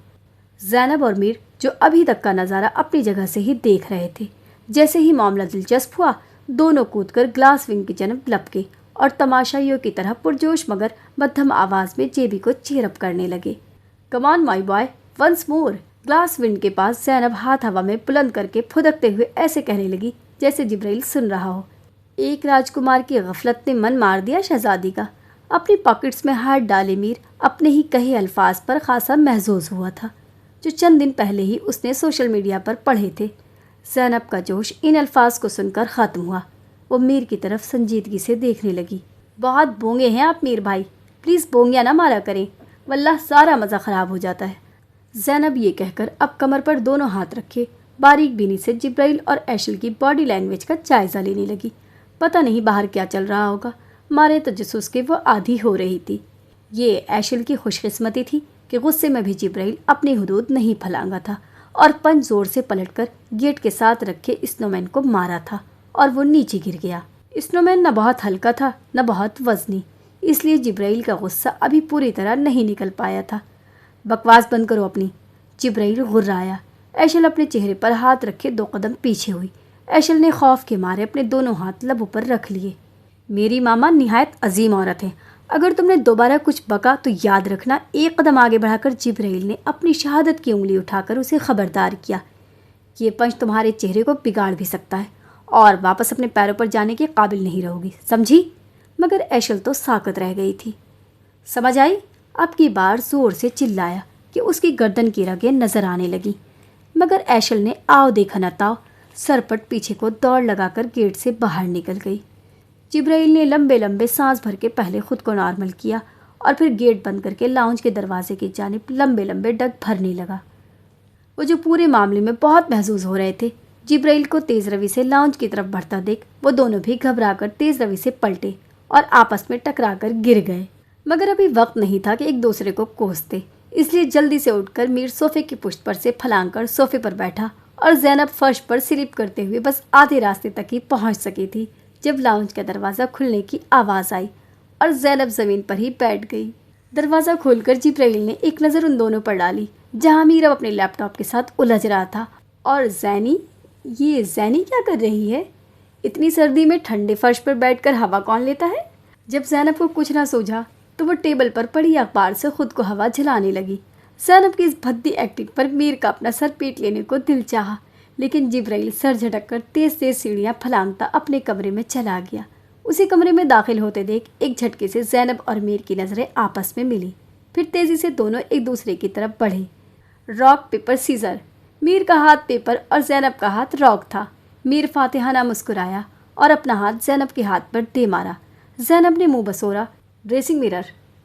زینب اور میر جو ابھی تک کا نظارہ اپنی جگہ سے ہی دیکھ رہے تھے، جیسے ہی معاملہ دلچسپ ہوا دونوں کود کر گلاس ونگ کی جانب لپکے اور تماشائیوں کی طرح پرجوش مگر مدھم آواز میں جیبی کو چیئر اپ کرنے لگے۔ کم آن مائی بوائے، ونس مور۔ گلاس ونڈ کے پاس زینب ہاتھ ہوا میں بلند کر کے پھدکتے ہوئے ایسے کہنے لگی جیسے جبرائیل سن رہا ہو۔ ایک راجکمار کی غفلت نے من مار دیا شہزادی کا۔ اپنی پاکٹس میں ہاتھ ڈالے میر اپنے ہی کہے الفاظ پر خاصا محظوظ ہوا تھا جو چند دن پہلے ہی اس نے سوشل میڈیا پر پڑھے تھے۔ زینب کا جوش ان الفاظ کو سن کر ختم ہوا۔ وہ میر کی طرف سنجیدگی سے دیکھنے لگی۔ بہت بونگے ہیں آپ میر بھائی، پلیز بونگیاں نہ مارا کریں، واللہ سارا مزہ خراب ہو جاتا ہے۔ زینب یہ کہہ کر اب کمر پر دونوں ہاتھ رکھے باریک بینی سے جبرائیل اور ایشل کی باڈی لینگویج کا جائزہ لینے لگی۔ پتہ نہیں باہر کیا چل رہا ہوگا، مارے تجسس کے وہ عادی ہو رہی تھی۔ یہ ایشل کی خوش قسمتی تھی کہ غصے میں بھی جبرائیل اپنی حدود نہیں پھلانگا تھا اور پنچ زور سے پلٹ کر گیٹ کے ساتھ رکھے اسنومین کو مارا تھا اور وہ نیچے گر گیا۔ اسنومین نہ بہت ہلکا تھا نہ بہت وزنی، اس لیے جبرائیل کا غصہ ابھی پوری طرح نہیں نکل پایا تھا۔ بکواس بند کرو اپنی، جبرائیل غرایا۔ ایشل اپنے چہرے پر ہاتھ رکھے 2 قدم پیچھے ہوئی۔ ایشل نے خوف کے مارے اپنے دونوں ہاتھ لبوں پر رکھ لیے۔ میری ماما نہایت عظیم عورت ہے، اگر تم نے دوبارہ کچھ بکا تو یاد رکھنا۔ ایک قدم آگے بڑھا کر جبرائیل نے اپنی شہادت کی انگلی اٹھا کر اسے خبردار کیا۔ یہ پنچ تمہارے چہرے کو بگاڑ بھی سکتا ہے اور واپس اپنے پیروں پر جانے کے قابل نہیں رہو گی، سمجھی؟ مگر ایشل تو ساکت رہ گئی تھی۔ سمجھ آئی؟ اب کی بار زور سے چلایا کہ اس کی گردن کی رگیں نظر آنے لگی، مگر ایشل نے آؤ دیکھا نہ تاؤ سرپٹ پیچھے کو دوڑ لگا کر گیٹ سے باہر نکل گئی۔ جبرائیل نے لمبے لمبے سانس بھر کے پہلے خود کو نارمل کیا اور پھر گیٹ بند کر کے لاؤنج کے دروازے کی جانب لمبے لمبے ڈگ بھرنے لگا۔ وہ جو پورے معاملے میں بہت محظوظ ہو رہے تھے، جبرائیل کو تیز روی سے لاؤنج کی طرف بڑھتا دیکھ وہ دونوں بھی گھبرا کر تیز روی سے پلٹے اور آپس میں ٹکرا کر گر گئے۔ مگر ابھی وقت نہیں تھا کہ ایک دوسرے کو کوستے، اس لیے جلدی سے اٹھ کر میر صوفے کی پشت پر سے پھلانگ کر صوفے پر بیٹھا اور زینب فرش پر سلپ کرتے ہوئے بس آدھے راستے تک ہی پہنچ سکی تھی جب لاؤنج کا دروازہ کھلنے کی آواز آئی اور زینب زمین پر ہی بیٹھ گئی۔ دروازہ کھول کر جبرائیل نے ایک نظر ان دونوں پر ڈالی جہاں میر اب اپنے لیپ ٹاپ کے ساتھ الجھ رہا تھا اور یہ زینی کیا کر رہی ہے؟ اتنی سردی میں ٹھنڈے فرش پر بیٹھ کر ہوا کون لیتا ہے؟ جب زینب کو کچھ نہ سوجھا تو وہ ٹیبل پر پڑی اخبار سے خود کو ہوا جھلانے لگی۔ زینب کی اس بھدی ایکٹنگ پر میر کا اپنا سر پیٹ لینے کو دل چاہا، لیکن جبرائیل سر جھٹک کر تیز تیز سیڑھیاں پھلانگتا اپنے کمرے میں چلا گیا۔ اسی کمرے میں داخل ہوتے دیکھ ایک جھٹکے سے زینب اور میر کی نظریں آپس میں ملی، پھر تیزی سے دونوں ایک دوسرے کی طرف بڑھے۔ راک پیپر سیزر، میر کا ہاتھ پیپر اور زینب کا ہاتھ راک تھا۔ میر فاتحانہ مسکرایا اور اپنا ہاتھ زینب کے ہاتھ پر دے مارا۔ زینب نے منہ بسورا۔ Dressing mirror.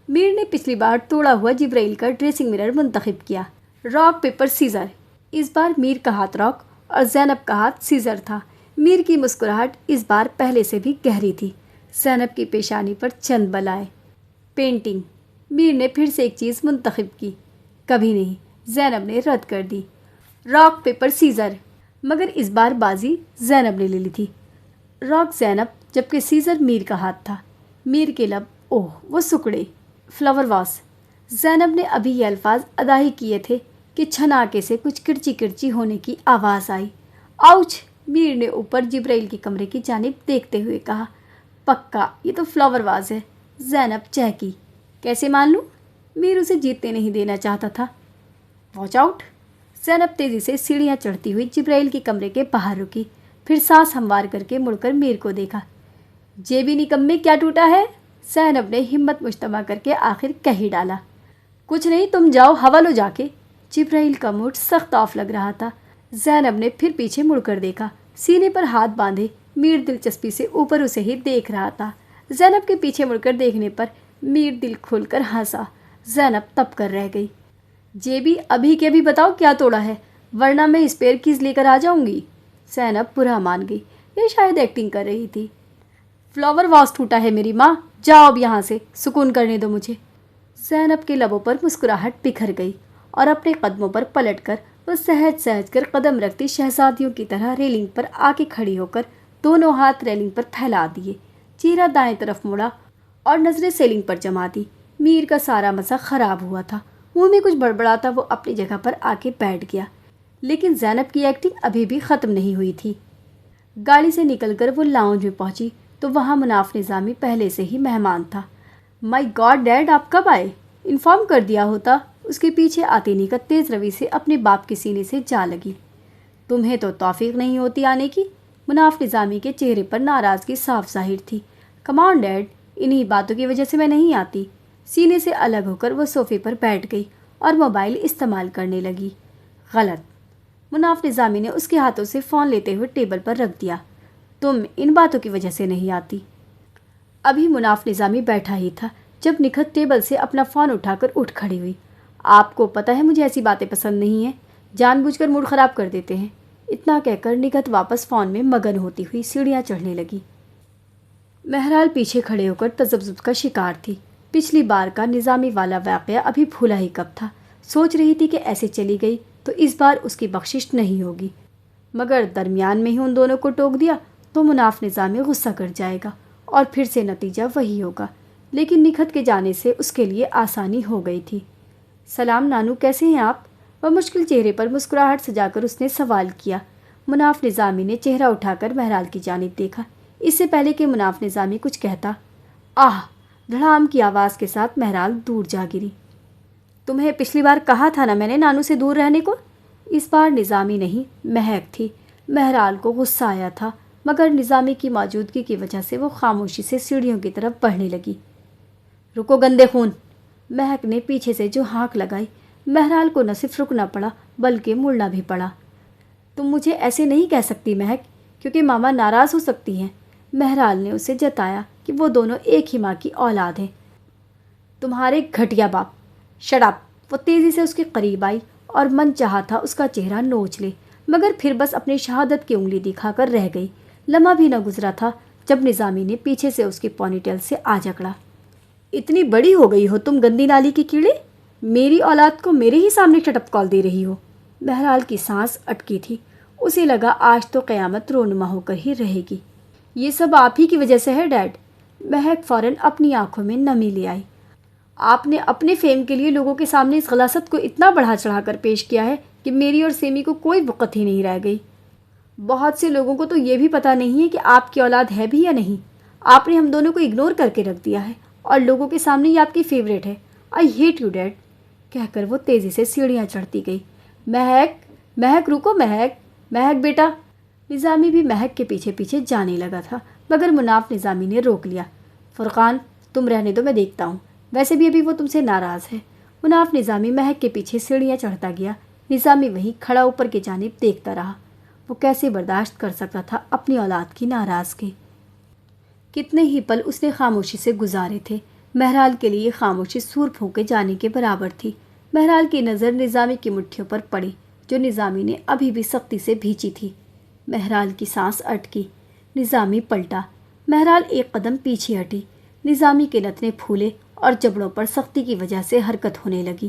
میر نے پچھلی بار توڑا ہوا جبرائیل کا ڈریسنگ مرر منتخب کیا۔ Rock paper scissor. اس بار میر کا ہاتھ راک اور زینب کا ہاتھ سیزر تھا۔ میر کی مسکراہٹ اس بار پہلے سے بھی گہری تھی۔ زینب کی پیشانی پر چند بل آئے۔ پینٹنگ۔ میر نے پھر سے ایک چیز منتخب کی۔ کبھی نہیں، زینب نے رد کر دی۔ راک پیپر سیزر، مگر اس بار بازی زینب نے لے لی تھی۔ راک زینب جبکہ سیزر میر کا ہاتھ تھا۔ میر کے لب اوہ وہ سکڑے۔ فلاور واس، زینب نے ابھی یہ الفاظ ادا ہی کیے تھے کہ چھناکے سے کچھ کرچی کرچی ہونے کی آواز آئی۔ آؤچ! میر نے اوپر جبرائیل کے کمرے کی جانب دیکھتے ہوئے کہا۔ پکا یہ تو فلاور واز ہے۔ زینب چہکی۔ کیسے مان لوں؟ میر اسے جیتنے نہیں دینا چاہتا تھا۔ Watch out! زینب تیزی سے سیڑھیاں چڑھتی ہوئی جبرائیل کے کمرے کے باہر رکی، پھر سانس ہموار کر کے مڑ کر میر کو دیکھا۔ جیبی نکمے کیا ٹوٹا ہے؟ زینب نے ہمت مجتمع کر کے آخر کہہ ہی ڈالا۔ کچھ نہیں، تم جاؤ ہوا لو جا کے۔ جبرائیل کا موڈ سخت آف لگ رہا تھا۔ زینب نے پھر پیچھے مڑ کر دیکھا، سینے پر ہاتھ باندھے میر دلچسپی سے اوپر اسے ہی دیکھ رہا تھا۔ زینب کے پیچھے مڑ کر دیکھنے پر میر دل کھول کر ہنسا۔ زینب تب کر رہ گئی۔ جیبی ابھی کے ابھی بتاؤ کیا توڑا ہے، ورنہ میں اسپیئر کیز لے کر آ جاؤں گی۔ زینب برا مان گئی، یہ شاید ایکٹنگ کر رہی تھی۔ فلاور واس ٹوٹا ہے میری ماں، جاؤ اب یہاں سے، سکون کرنے دو مجھے۔ زینب کے لبوں پر مسکراہٹ بکھر گئی اور اپنے قدموں پر پلٹ کر وہ سہج سہج کر قدم رکھتی شہزادیوں کی طرح ریلنگ پر آ کے کھڑی ہو کر دونوں ہاتھ ریلنگ پر پھیلا دیے، چہرہ دائیں طرف موڑا اور نظریں سیلنگ پر جما دی۔ میر کا سارا مزہ خراب ہوا تھا، منہ میں کچھ بڑبڑاتا وہ اپنی جگہ پر آ کے بیٹھ گیا، لیکن زینب کی ایکٹنگ ابھی بھی ختم نہیں ہوئی تھی۔ گاڑی سے نکل کر وہ لاؤنج میں پہنچی تو وہاں مناف نظامی پہلے سے ہی مہمان تھا۔ مائی گاڈ ڈیڈ، آپ کب آئے؟ انفارم کر دیا ہوتا۔ اس کے پیچھے آتی نکت تیز روی سے اپنے باپ کے سینے سے جا لگی۔ تمہیں تو توفیق نہیں ہوتی آنے کی؟ مناف نظامی کے چہرے پر ناراضگی صاف ظاہر تھی۔ کم آن ڈیڈ، انہی باتوں کی وجہ سے میں نہیں آتی۔ سینے سے الگ ہو کر وہ صوفے پر بیٹھ گئی اور موبائل استعمال کرنے لگی۔ غلط! مناف نظامی نے اس کے ہاتھوں سے فون لیتے ہوئے ٹیبل پر رکھ دیا۔ تم ان باتوں کی وجہ سے نہیں آتی۔ ابھی مناف نظامی بیٹھا ہی تھا جب نکھت ٹیبل سے اپنا فون اٹھا کر اٹھ کھڑی ہوئی۔ آپ کو پتہ ہے مجھے ایسی باتیں پسند نہیں ہیں، جان بوجھ کر موڈ خراب کر دیتے ہیں۔ اتنا کہہ کر نکھت واپس فون میں مگن ہوتی ہوئی سیڑھیاں چڑھنے لگی۔ مہرال پیچھے کھڑے ہو کر تذبذب کا شکار تھی۔ پچھلی بار کا نظامی والا واقعہ ابھی بھولا ہی کب تھا۔ سوچ رہی تھی کہ ایسے چلی گئی تو اس بار اس کی بخشش نہیں ہوگی، مگر درمیان میں ہی ان دونوں کو ٹوک دیا تو مناف نظامی غصہ کر جائے گا اور پھر سے نتیجہ وہی ہوگا۔ لیکن نکھت کے جانے سے اس کے لیے آسانی ہو گئی تھی۔ سلام نانو، کیسے ہیں آپ؟ وہ مشکل چہرے پر مسکراہٹ سجا کر اس نے سوال کیا۔ مناف نظامی نے چہرہ اٹھا کر مہرال کی جانب دیکھا۔ اس سے پہلے کہ مناف نظامی کچھ کہتا، آہ! دھڑام کی آواز کے ساتھ مہرال دور جا گری۔ تمہیں پچھلی بار کہا تھا نا میں نے نانو سے دور رہنے کو؟ اس بار نظامی نہیں مہک تھی۔ مہرال کو غصہ آیا تھا، مگر نظامی کی موجودگی کی وجہ سے وہ خاموشی سے سیڑھیوں کی طرف بڑھنے لگی۔ رکو گندے خون! مہک نے پیچھے سے جو ہانک لگائی، مہرال کو نہ صرف رکنا پڑا بلکہ مڑنا بھی پڑا۔ تم مجھے ایسے نہیں کہہ سکتی مہک، کیونکہ ماما ناراض ہو سکتی ہیں۔ مہرال نے اسے جتایا کہ وہ دونوں ایک ہی ماں کی اولاد ہیں۔ تمہارے گھٹیا باپ! Shut up! وہ تیزی سے اس کے قریب آئی اور من چاہا تھا اس کا چہرہ نوچ لے، مگر پھر بس اپنی شہادت کی انگلی دکھا کر رہ گئی۔ لمحہ بھی نہ گزرا تھا جب نظامی نے پیچھے سے اس کی پونی ٹیل سے آ جکڑا۔ اتنی بڑی ہو گئی ہو تم گندی نالی کی کیڑے، میری اولاد کو میرے ہی سامنے شٹ اپ کال دے رہی ہو۔ مہرال کی سانس اٹکی تھی، اسے لگا آج تو قیامت رونما ہو کر ہی رہے گی۔ یہ سب آپ ہی کی وجہ سے ہے ڈیڈ۔ مہک فوراً اپنی آنکھوں میں نمی لے آئی۔ آپ نے اپنے فیم کے لیے لوگوں کے سامنے اس غلاست کو اتنا بڑھا چڑھا کر پیش کیا ہے کہ میری اور سیمی کو کوئی وقت ہی نہیں رہ گئی۔ بہت سے لوگوں کو تو یہ بھی پتہ نہیں ہے کہ آپ کی اولاد ہے بھی یا نہیں۔ آپ نے ہم دونوں کو اگنور کر کے رکھ دیا ہے اور لوگوں کے سامنے یہ آپ کی فیوریٹ ہے۔ آئی ہیٹ یو ڈیڈ، کہہ کر وہ تیزی سے سیڑھیاں چڑھتی گئی۔ مہک! مہک رکو مہک! مہک بیٹا! نظامی بھی مہک کے پیچھے پیچھے جانے لگا تھا، مگر مناف نظامی نے روک لیا۔ فرقان، تم رہنے دو، میں دیکھتا ہوں، ویسے بھی ابھی وہ تم سے ناراض ہے۔ مناف نظامی مہک کے پیچھے سیڑھیاں چڑھتا گیا۔ نظامی وہیں کھڑا اوپر کی جانب دیکھتا رہا۔ وہ کیسے برداشت کر سکتا تھا اپنی اولاد کی ناراضگی؟ کتنے ہی پل اس نے خاموشی سے گزارے تھے۔ مہرال کے لیے خاموشی سور پھونکے جانے کے برابر تھی۔ مہرال کی نظر نظامی کی مٹھیوں پر پڑی جو نظامی نے ابھی بھی سختی سے بھینچی تھی۔ مہرال کی سانس اٹکی۔ نظامی پلٹا۔ مہرال ایک قدم پیچھے ہٹی۔ نظامی کے نتنے پھولے اور جبڑوں پر سختی کی وجہ سے حرکت ہونے لگی۔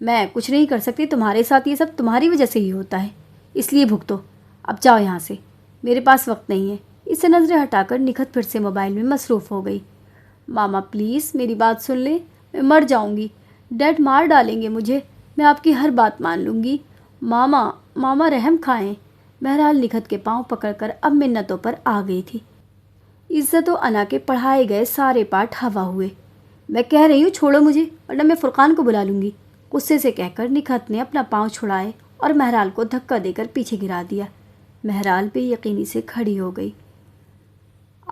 میں کچھ نہیں کر سکتی، تمہارے ساتھ یہ سب تمہاری وجہ سے ہی ہوتا ہے، اس لیے بھگتو۔ اب جاؤ یہاں سے، میرے پاس وقت نہیں ہے۔ اس سے نظریں ہٹا کر نکھت پھر سے موبائل میں مصروف ہو گئی۔ ماما پلیز میری بات سن لیں، میں مر جاؤں گی، ڈیڈ مار ڈالیں گے مجھے، میں آپ کی ہر بات مان لوں گی۔ ماما رحم کھائیں۔ بہرحال نکھت کے پاؤں پکڑ کر اب منتوں پر آ گئی تھی۔ عزت و انا کے پڑھائے گئے سارے پاٹ ہوا ہوئے۔ میں کہہ رہی ہوں چھوڑو مجھے، ورنہ میں فرقان کو بلا لوں گی، غصے سے کہہ کر نکھت نے اپنا پاؤں چھڑائے اور مہرال کو دھکا دے کر پیچھے گرا دیا۔ مہرال بے یقینی سے کھڑی ہو گئی۔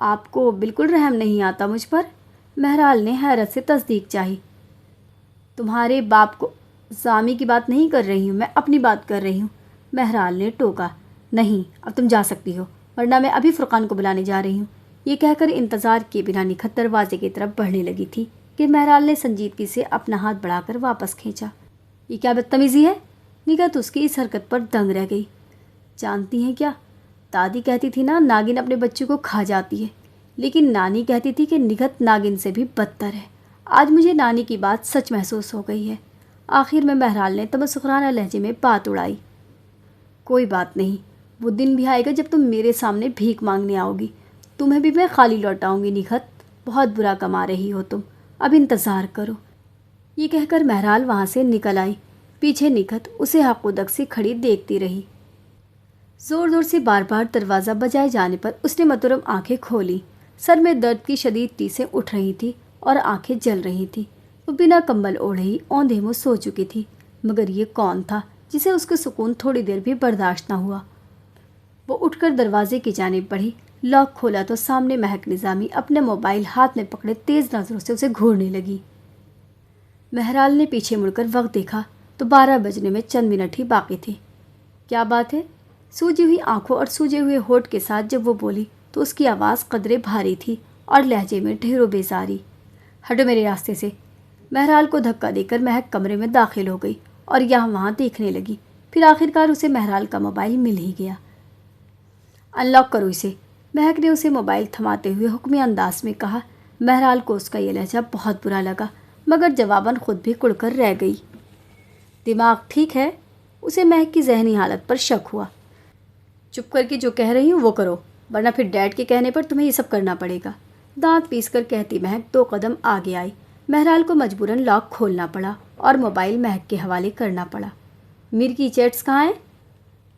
آپ کو بالکل رحم نہیں آتا مجھ پر؟ مہرال نے حیرت سے تصدیق چاہی۔ تمہارے باپ کو زامی کی بات نہیں کر رہی ہوں، میں اپنی بات کر رہی ہوں، مہرال نے ٹوکا۔ نہیں، اب تم جا سکتی ہو، ورنہ میں ابھی فرقان کو بلانے جا رہی ہوں۔ یہ کہہ کر انتظار کیے بنا نکھت دروازے کی طرف بڑھنے لگی تھی کہ مہرال نے سنجیدگی سے اپنا ہاتھ بڑھا کر واپس کھینچا۔ یہ کیا بدتمیزی ہے؟ نکھت اس کی اس حرکت پر دنگ رہ گئی۔ جانتی ہیں کیا، دادی کہتی تھی نا ناگن اپنے بچوں کو کھا جاتی ہے، لیکن نانی کہتی تھی کہ نکھت ناگن سے بھی بدتر ہے۔ آج مجھے نانی کی بات سچ محسوس ہو گئی ہے۔ آخر میں مہرال نے تمسخرانہ لہجے میں بات اڑائی۔ کوئی بات نہیں، وہ دن بھی آئے گا جب تم میرے سامنے بھیک مانگنے آؤ گی، تمہیں بھی میں خالی لوٹاؤں گی۔ نکھت، بہت برا کما رہی ہو تم، اب انتظار کرو۔ یہ کہہ کر مہرال وہاں سے نکل آئی۔ پیچھے نکھت اسے حق و دق سے کھڑی دیکھتی رہی۔ زور زور سے بار بار دروازہ بجائے جانے پر اس نے متورم آنکھیں کھولی۔ سر میں درد کی شدید ٹیسیں اٹھ رہی تھی اور آنکھیں جل رہی تھیں۔ وہ بنا کمبل اوڑھے ہی اوندھے منہ سو چکی تھی، مگر یہ کون تھا جسے اس کے سکون تھوڑی دیر بھی برداشت نہ ہوا؟ وہ اٹھ کر دروازے کی جانب بڑھی، لاک کھولا تو سامنے مہک نظامی اپنے موبائل ہاتھ میں پکڑے تیز نظروں سے اسے گھورنے لگی۔ مہرال نے پیچھے مڑ کر وقت دیکھا تو 12 بجنے میں چند منٹ ہی باقی تھے۔ کیا بات ہے؟ سوجی ہوئی آنکھوں اور سوجے ہوئے ہونٹ کے ساتھ جب وہ بولی تو اس کی آواز قدرے بھاری تھی اور لہجے میں ڈھیروں بیزاری۔ ہٹو میرے راستے سے۔ مہرال کو دھکا دے کر مہک کمرے میں داخل ہو گئی اور یہاں وہاں دیکھنے لگی۔ پھر آخرکار اسے مہرال کا موبائل مل ہی گیا۔ ان لاک کرو اسے، مہک نے اسے موبائل تھماتے ہوئے حکمی انداز میں کہا۔ مہرال کو اس کا یہ لہجہ بہت برا لگا، مگر جواباً خود بھی کڑ کر رہ گئی۔ دماغ ٹھیک ہے؟ اسے مہک کی ذہنی حالت پر شک ہوا۔ چپ کر کے جو کہہ رہی ہوں وہ کرو، ورنہ پھر ڈیڈ کے کہنے پر تمہیں یہ سب کرنا پڑے گا، دانت پیس کر کہتی مہک 2 قدم آگے آئی۔ مہرال کو مجبوراً لاک کھولنا پڑا اور موبائل مہک کے حوالے کرنا پڑا۔ میر کی چیٹس کہاں ہیں؟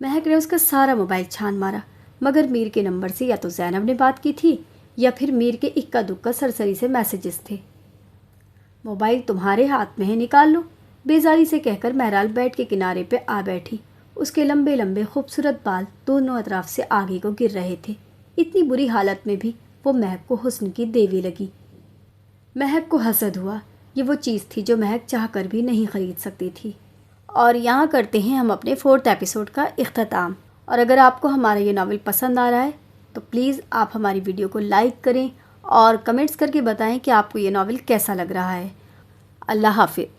مہک نے اس کا سارا موبائل چھان مارا، مگر میر کے نمبر سے یا تو زینب نے بات کی تھی یا پھر میر کے اکا دکا سرسری سے میسیجز تھے۔ موبائل تمہارے ہاتھ میں ہے، نکال لو، بیزاری سے کہہ کر مہرال بیڈ کے کنارے پہ آ بیٹھی۔ اس کے لمبے لمبے خوبصورت بال دونوں اطراف سے آگے کو گر رہے تھے۔ اتنی بری حالت میں بھی وہ مہک کو حسن کی دیوی لگی۔ مہک کو حسد ہوا، یہ وہ چیز تھی جو مہک چاہ کر بھی نہیں خرید سکتی تھی۔ اور یہاں کرتے ہیں ہم اپنے 4تھ ایپیسوڈ کا اختتام۔ اور اگر آپ کو ہمارا یہ ناول پسند آ رہا ہے تو پلیز آپ ہماری ویڈیو کو لائک کریں اور کمنٹس کر کے بتائیں کہ آپ کو یہ ناول کیسا لگ رہا ہے۔ اللہ حافظ۔